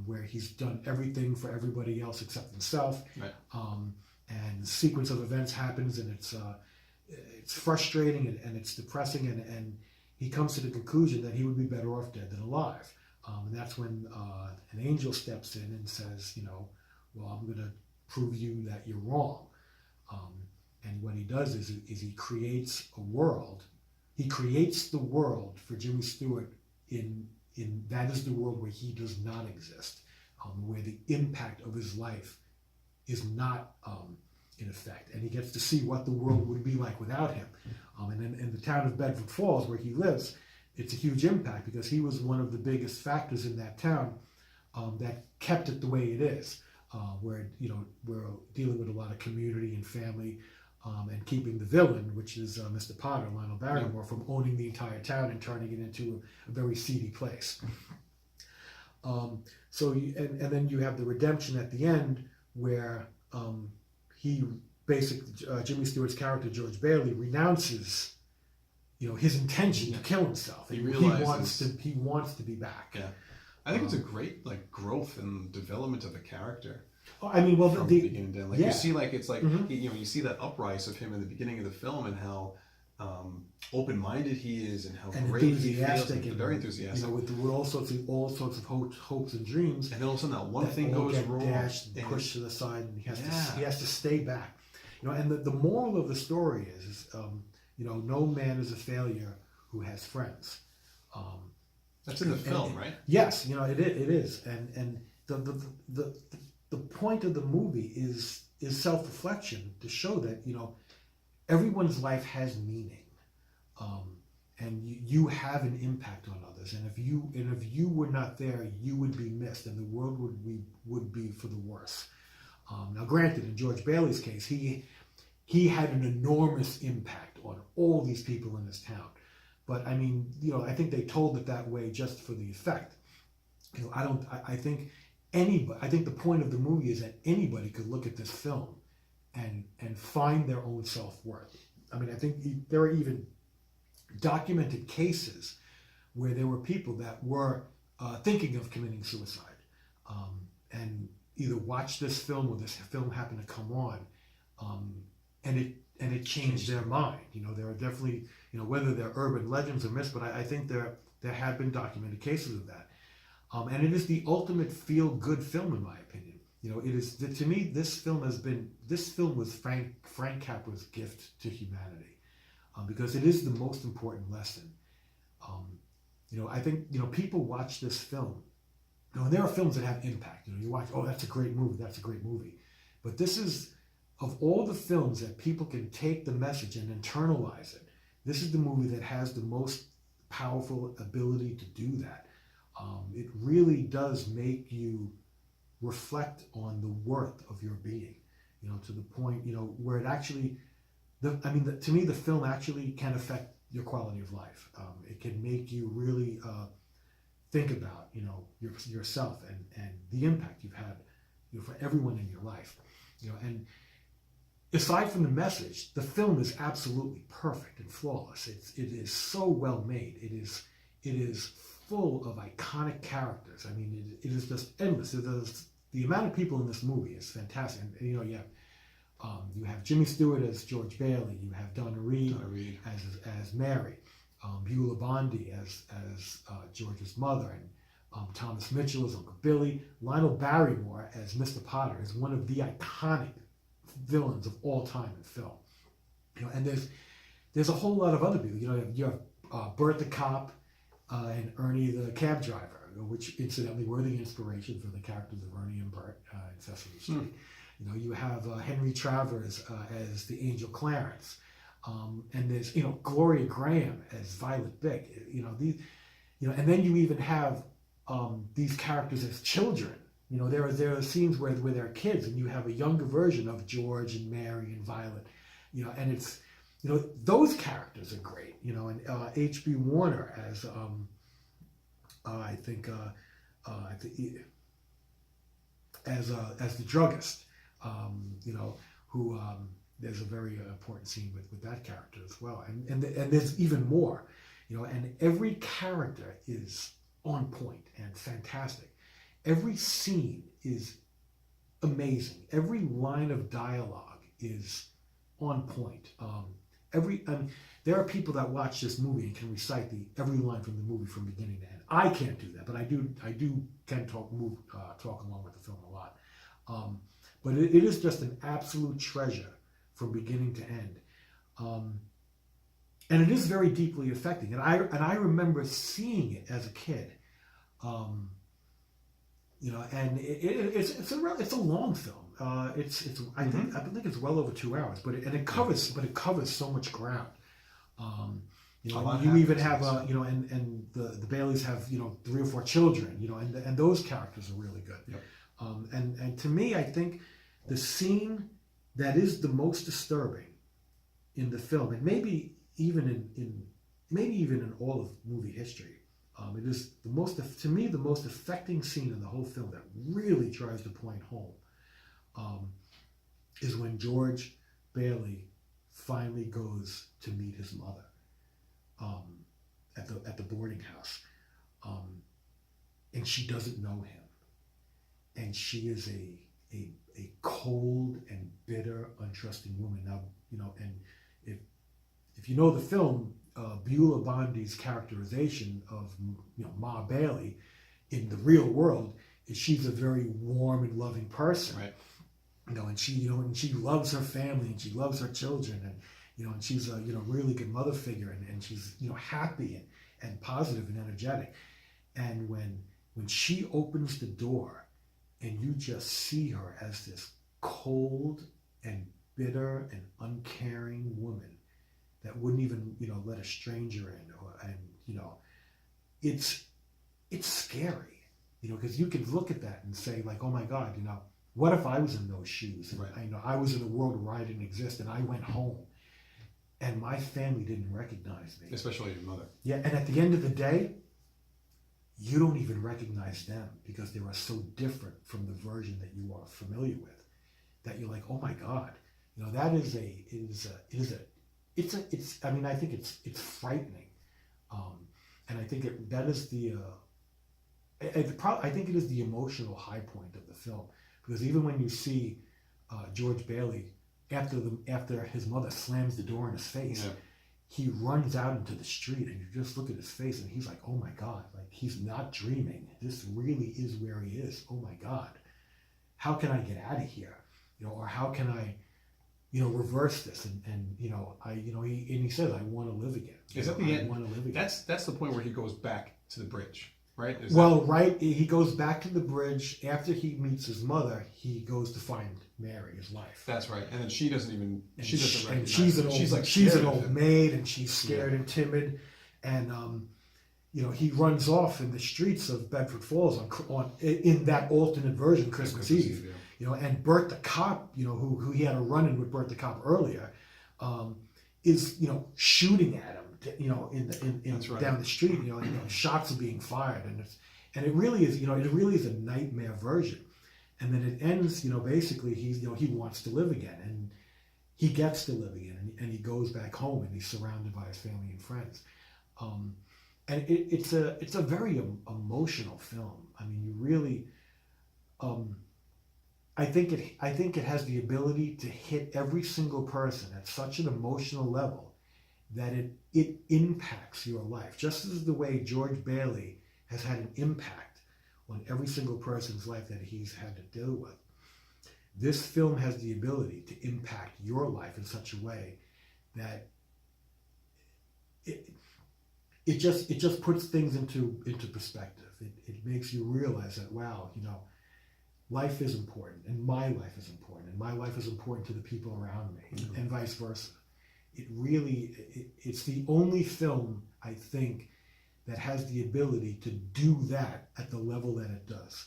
where he's done everything for everybody else except himself. Right. And the sequence of events happens, and it's frustrating and it's depressing, and he comes to the conclusion that he would be better off dead than alive. And that's when an angel steps in and says, well, I'm going to prove you that you're wrong. And what he does is he creates a world. He creates the world for Jimmy Stewart in that is the world where he does not exist, where the impact of his life is not in effect, and he gets to see what the world would be like without him. And then in the town of Bedford Falls, where he lives, it's a huge impact because he was one of the biggest factors in that town that kept it the way it is, where we're dealing with a lot of community and family, and keeping the villain, which is Mr. Potter, Lionel Barrymore, from owning the entire town and turning it into a very seedy place. And then you have the redemption at the end, where he basically Jimmy Stewart's character George Bailey renounces, his intention to kill himself. He And realizes he wants to be back. Yeah, I think it's a great growth and development of the character. I mean, well, From the beginning to end. yeah. You see, it's Mhm. you see that uprise of him in the beginning of the film and how open-minded he is and how and great he feels, enthusiastic, and and very enthusiastic. with all sorts of hopes and dreams. And then all of a sudden, that one that thing all goes get wrong, dashed and and pushed to the side, and he Yeah. has to stay back. And the moral of the story is no man is a failure who has friends. that's in the film, right? Yes, it is, and the point of the movie is self-reflection, to show that everyone's life has meaning, and you have an impact on others, and if you were not there, you would be missed, and the world would be for the worse. Now, granted, in George Bailey's case, he had an enormous impact on all these people in this town. But I mean, I think they told it that way just for the effect. I think the point of the movie is that anybody could look at this film and find their own self-worth. I mean, I think there are even documented cases where there were people that were thinking of committing suicide, and either watched this film or this film happened to come on, and it changed their mind. There are definitely, whether they're urban legends or myths, but I think there have been documented cases of that. And it is the ultimate feel-good film, in my opinion. It is, to me, this film was Frank Capra's gift to humanity, because it is the most important lesson. I think, people watch this film. And there are films that have impact. You watch, oh, that's a great movie. But this is, of all the films that people can take the message and internalize it, this is the movie that has the most powerful ability to do that. It really does make you reflect on the worth of your being, to the point, where it actually, to me, the film actually can affect your quality of life. It can make you really think about, yourself and the impact you've had, for everyone in your life, and aside from the message, the film is absolutely perfect and flawless. It is so well made. It is full of iconic characters. I mean, it is just endless. The amount of people in this movie is fantastic. And you have Jimmy Stewart as George Bailey. You have Donna Reed as Mary. Beulah Bondi as George's mother, and Thomas Mitchell as Uncle Billy. Lionel Barrymore as Mr. Potter is one of the iconic villains of all time in film. And there's a whole lot of other people. You have Bert the cop and Ernie the cab driver, which incidentally were the inspiration for the characters of Ernie and Bert in Sesame Street. You have Henry Travers as the Angel Clarence, and there's Gloria Graham as Violet Bick. And then you even have these characters as children. There are scenes where they're kids, and you have a younger version of George and Mary and Violet, and it's, those characters are great, and H.B. Warner as, as the druggist, who, there's a very important scene with that character as well, and there's even more, and every character is on point and fantastic. Every scene is amazing. Every line of dialogue is on point. There are people that watch this movie and can recite every line from the movie from beginning to end. I can't do that, but I can talk along with the film a lot. But it is just an absolute treasure from beginning to end, and it is very deeply affecting. And I remember seeing it as a kid. And it's a long film. I think it's well over 2 hours, but it covers so much ground. You even have and the Baileys have 3 or 4 children, and those characters are really good. Yep. And to me, I think the scene that is the most disturbing in the film, and maybe even in all of movie history. It is the most affecting scene in the whole film that really tries to point home. is when George Bailey finally goes to meet his mother at the boarding house, and she doesn't know him, and she is a cold and bitter, untrusting woman. Now, and if you know the film, Beulah Bondi's characterization of Ma Bailey in the real world is she's a very warm and loving person. Right. And she loves her family and she loves her children, and she's a really good mother figure, and she's happy and positive and energetic. And when she opens the door and you just see her as this cold and bitter and uncaring woman that wouldn't even let a stranger in, it's scary, because you could look at that and say, like, oh my God, what if I was in those shoes? And Right. I was in a world where I didn't exist, and I went home and my family didn't recognize me. Especially your mother. Yeah, and at the end of the day, you don't even recognize them because they are so different from the version that you are familiar with, that you're like, oh my God, that is I think it's frightening, and I think that is I think it is the emotional high point of the film, because even when you see George Bailey after his mother slams the door in his face. Yeah. He runs out into the street, and you just look at his face, and he's like, oh my God, like, he's not dreaming. This really is where he is. Oh my God, how can I get out of here? Or how can I, reverse this? And he says, I want to live again. Is that the end? I want to live again. That's the point where he goes back to the bridge, right? He goes back to the bridge after he meets his mother. He goes to find Mary, his wife. That's right. And then she doesn't recognize and she's him. she's an scared of old him. maid, and she's scared and timid, and he runs off in the streets of Bedford Falls in that alternate version, Christmas Eve. Yeah. And Bert the cop, who he had a run-in with Bert the cop earlier, is shooting at him, That's right. down the street. Shots are being fired, and it really is a nightmare version. And then it ends, basically he wants to live again, and he gets to live again, and he goes back home, and he's surrounded by his family and friends. And it's a very emotional film. I mean, you really, I think it has the ability to hit every single person at such an emotional level that it impacts your life, just as the way George Bailey has had an impact on every single person's life that he's had to deal with. This film has the ability to impact your life in such a way that it just puts things into perspective. It makes you realize that, wow, life is important, and my life is important, and my life is important to the people around me, Mm-hmm. and vice versa. It's the only film, I think, that has the ability to do that at the level that it does.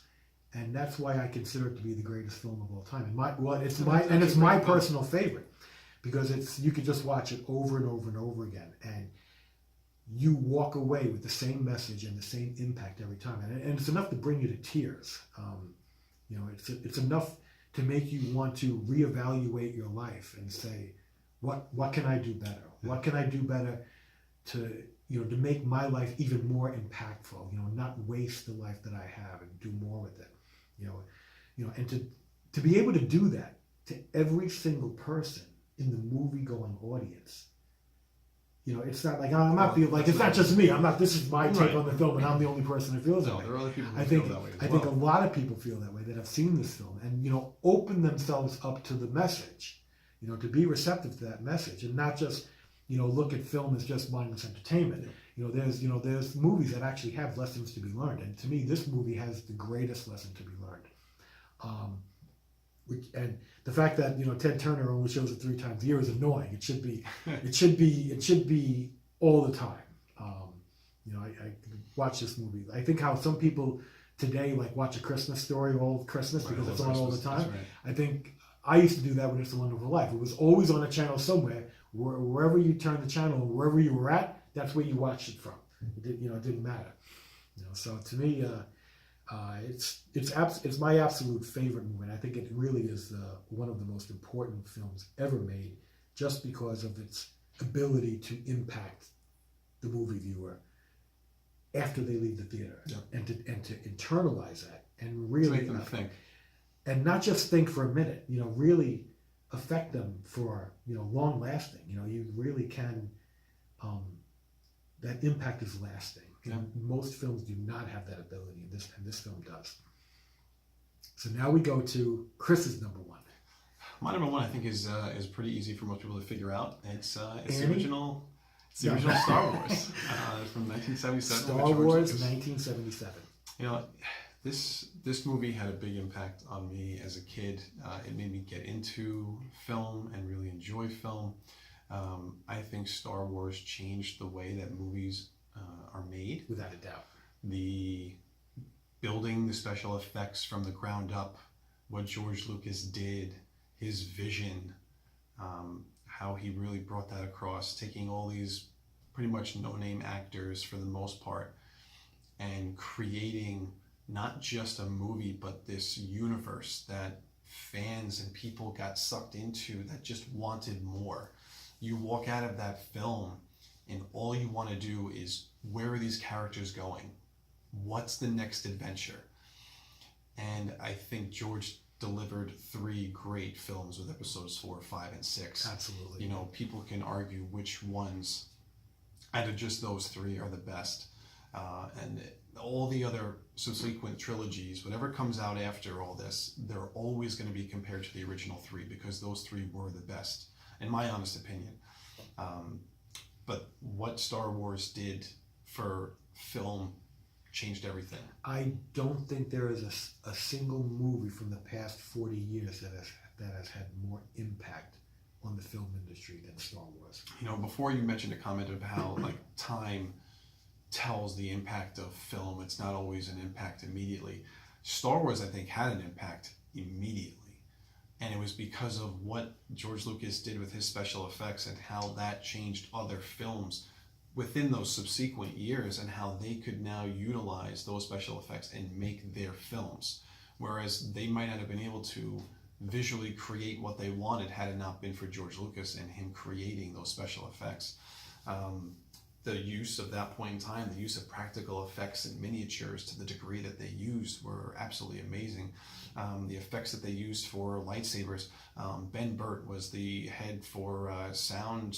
And that's why I consider it to be the greatest film of all time. And it's my personal favorite, because you could just watch it over and over and over again, and you walk away with the same message and the same impact every time. And it's enough to bring you to tears. It's enough to make you want to reevaluate your life and say, what can I do better? What can I do better to make my life even more impactful, not waste the life that I have, and do more with it, and to be able to do that to every single person in the movie-going audience. It's not like it's not just me. This is my take on the film, and I'm the only person who feels that way. There are other people who I feel think that way as I think a well. lot of people feel that way that have seen this film, and open themselves up to the message, to be receptive to that message, and not just look at film as just mindless entertainment. There's movies that actually have lessons to be learned, and to me, this movie has the greatest lesson to be learned. And the fact that Ted Turner only shows it 3 times a year is annoying. It should be all the time. I watch this movie. I think how some people today watch A Christmas Story all Christmas because it's on all the time. That's right. I think I used to do that with It's a Wonderful Life. It was always on a channel somewhere. Wherever you turned the channel, wherever you were at, that's where you watched it from. It didn't matter. So to me, It's my absolute favorite movie. And I think it really is one of the most important films ever made, just because of its ability to impact the movie viewer after they leave the theater, Yep. and to internalize that and To really make them think. and not just think for a minute. Really affect them for long lasting. You really can. That impact is lasting. Yeah. And most films do not have that ability, and this film does. So now we go to Chris's number one. My number one, I think, is pretty easy for most people to figure out. It's the Annie? original. It's the original Star Wars from 1977. Star with George Wars, Lucas. 1977. This movie had a big impact on me as a kid. It made me get into film and really enjoy film. I think Star Wars changed the way that movies are made. Without a doubt. The building the special effects from the ground up, what George Lucas did, his vision, how he really brought that across, taking all these pretty much no-name actors for the most part and creating not just a movie, but this universe that fans and people got sucked into that just wanted more. You walk out of that film and all you want to do is, where are these characters going? What's the next adventure? And I think George delivered 3 great films with episodes 4, 5, and 6. Absolutely. People can argue which ones out of just those 3 are the best. And all the other subsequent trilogies, whatever comes out after all this, they're always going to be compared to the original 3 because those 3 were the best, in my honest opinion. But what Star Wars did for film changed everything. I don't think there is a single movie from the past 40 years that has had more impact on the film industry than Star Wars. Before you mentioned a comment of how time tells the impact of film, it's not always an impact immediately. Star Wars, I think, had an impact immediately. And it was because of what George Lucas did with his special effects and how that changed other films within those subsequent years and how they could now utilize those special effects and make their films. Whereas they might not have been able to visually create what they wanted had it not been for George Lucas and him creating those special effects. The use of that point in time, the use of practical effects and miniatures to the degree that they used were absolutely amazing. The effects that they used for lightsabers, Ben Burtt was the head for sound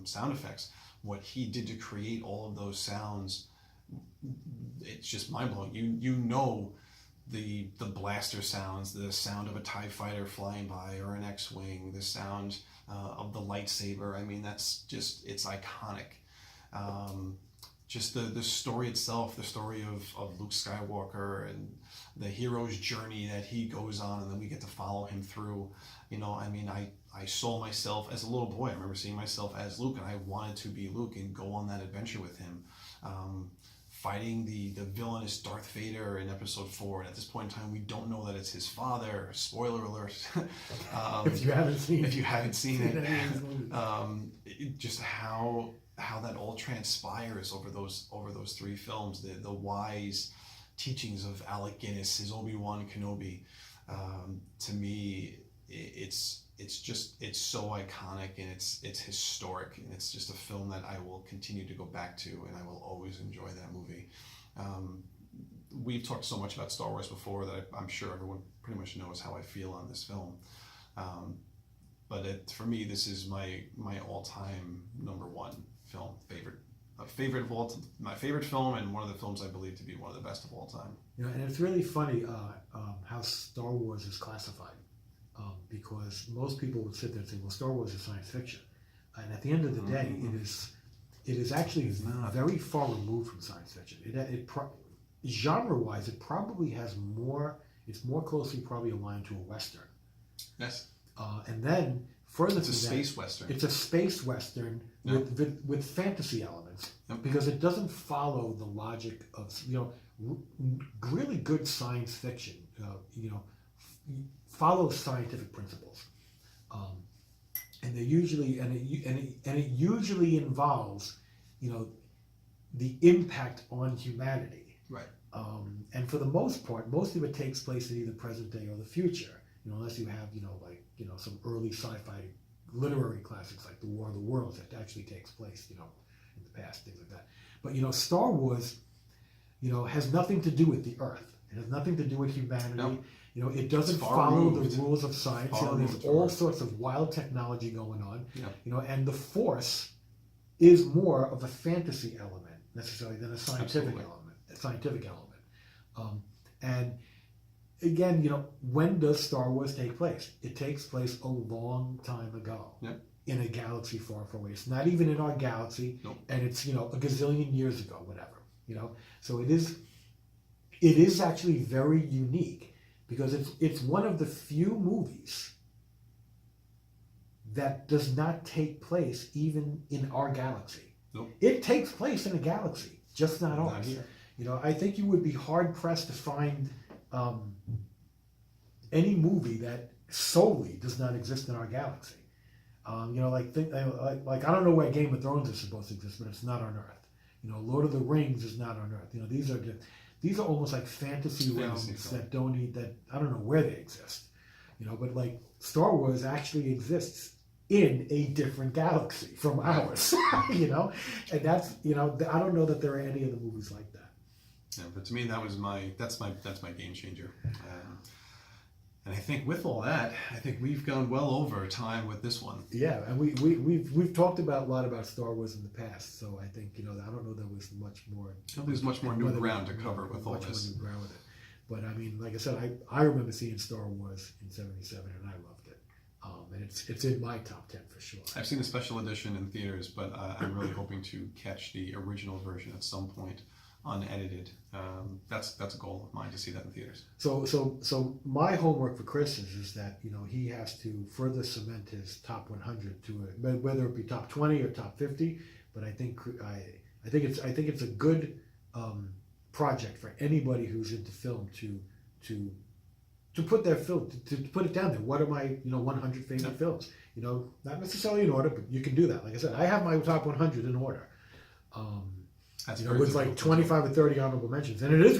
effects. What he did to create all of those sounds, it's just mind-blowing. The blaster sounds, the sound of a TIE fighter flying by or an X-Wing, the sound of the lightsaber. I mean, it's iconic. Just the story itself, the story of Luke Skywalker and the hero's journey that he goes on, and then we get to follow him through. I saw myself as a little boy. I remember seeing myself as Luke, and I wanted to be Luke and go on that adventure with him. Fighting the villainous Darth Vader in episode 4, and at this point in time we don't know that it's his father. Spoiler alert. If you haven't seen it, just how that all transpires over those 3 films, the wise teachings of Alec Guinness, his Obi-Wan Kenobi. To me, it's so iconic, and it's historic, and it's just a film that I will continue to go back to, and I will always enjoy that movie. We've talked so much about Star Wars before that I'm sure everyone pretty much knows how I feel on this film. But for me, this is my all-time number 1 film, my favorite film, and one of the films I believe to be one of the best of all time. And it's really funny how Star Wars is classified, because most people would sit there and say, well, Star Wars is science fiction. And at the end of the day, it is actually very far removed from science fiction. Genre-wise, it probably has it's more closely probably aligned to a Western. Yes. And then further it's a space Western. It's a space Western with fantasy elements, because it doesn't follow the logic of, really good science fiction, follows scientific principles. And they usually, it usually involves, the impact on humanity. Right. And for the most part, most of it takes place in either present day or the future. Unless you have, some early sci-fi literary classics like The War of the Worlds that actually takes place, in the past, things like that. But, Star Wars, has nothing to do with the Earth. It has nothing to do with humanity. No. It doesn't It's far follow removed. the rules of science. Far There's removed all from sorts of wild technology going on. Yeah. And the Force is more of a fantasy element necessarily than a scientific Absolutely. element. And again, when does Star Wars take place? It takes place a long time ago. Yep. In a galaxy far, far away. It's not even in our galaxy, Nope. and it's a gazillion years ago, whatever. So it is actually very unique because it's one of the few movies that does not take place even in our galaxy. Nope. It takes place in a galaxy, just not Not ours. here. I think you would be hard pressed to find any movie that solely does not exist in our galaxy. Like I don't know where Game of Thrones is supposed to exist, but it's not on Earth. Lord of the Rings is not on Earth. These are almost like fantasy realms film. that I don't know where they exist. But like Star Wars actually exists in a different galaxy from ours. And that's I don't know that there are any other movies like that. Yeah, but to me, that's my game changer. And I think with all that, I think we've gone well over time with this one. Yeah, and we've talked about a lot about Star Wars in the past, so I think I don't know there was much more. I don't think there's much more new ground to cover with all much this. more new ground with it. But I mean, like I said, I remember seeing Star Wars in '77, and I loved it. And it's in my top 10 for sure. I've seen the special edition in theaters, but I'm really hoping to catch the original version at some point, unedited. That's a goal of mine to see that in theaters. So my homework for Chris is that he has to further cement his top 100 to whether it be top 20 or top 50. But I think it's a good project for anybody who's into film to put their film to put it down there. What are my 100 favorite films? Not necessarily in order, but you can do that. Like I said, I have my top 100 in order. That's With like 25 or 30 honorable mentions, and it is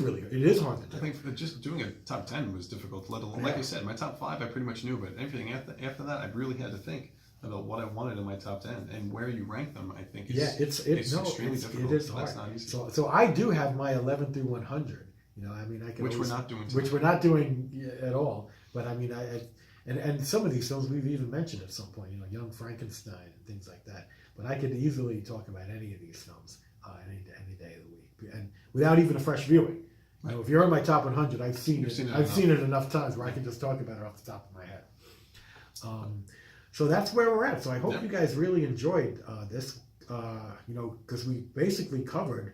hard to do. I think that just doing a top 10 was difficult, let alone, like I said, my top 5 I pretty much knew, but everything after that I really had to think about what I wanted in my top 10 and where you rank them. I think it's extremely difficult. It is hard. That's not easy. So I do have my 11 through 100. I mean, I can Which always, we're not doing tonight. which we're not doing at all. But I mean, and some of these films we've even mentioned at some point. Young Frankenstein and things like that. But I could easily talk about any of these films any day of the week, and without even a fresh viewing. If you're in my top 100, I've seen it enough times where I can just talk about it off the top of my head. So that's where we're at. So I hope you guys really enjoyed this. Because we basically covered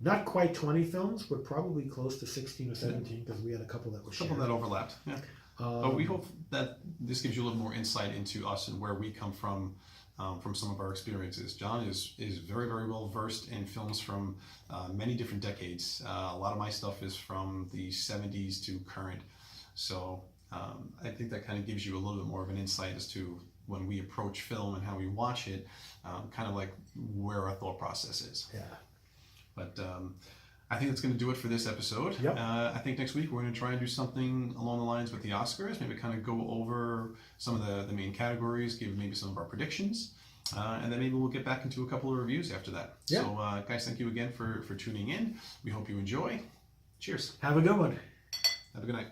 not quite 20 films, but probably close to 16 or 17 because we had a couple that were shared. A couple that overlapped. Yeah. But we hope that this gives you a little more insight into us and where we come from some of our experiences. John is very, very well versed in films from many different decades. A lot of my stuff is from the 70s to current. So I think that kind of gives you a little bit more of an insight as to when we approach film and how we watch it, kind of like where our thought process is. Yeah. But I think that's going to do it for this episode. Yep. I think next week we're going to try and do something along the lines with the Oscars, maybe kind of go over some of the main categories, give maybe some of our predictions, and then maybe we'll get back into a couple of reviews after that. Yeah. So guys, thank you again for tuning in. We hope you enjoy. Cheers. Have a good one. Have a good night.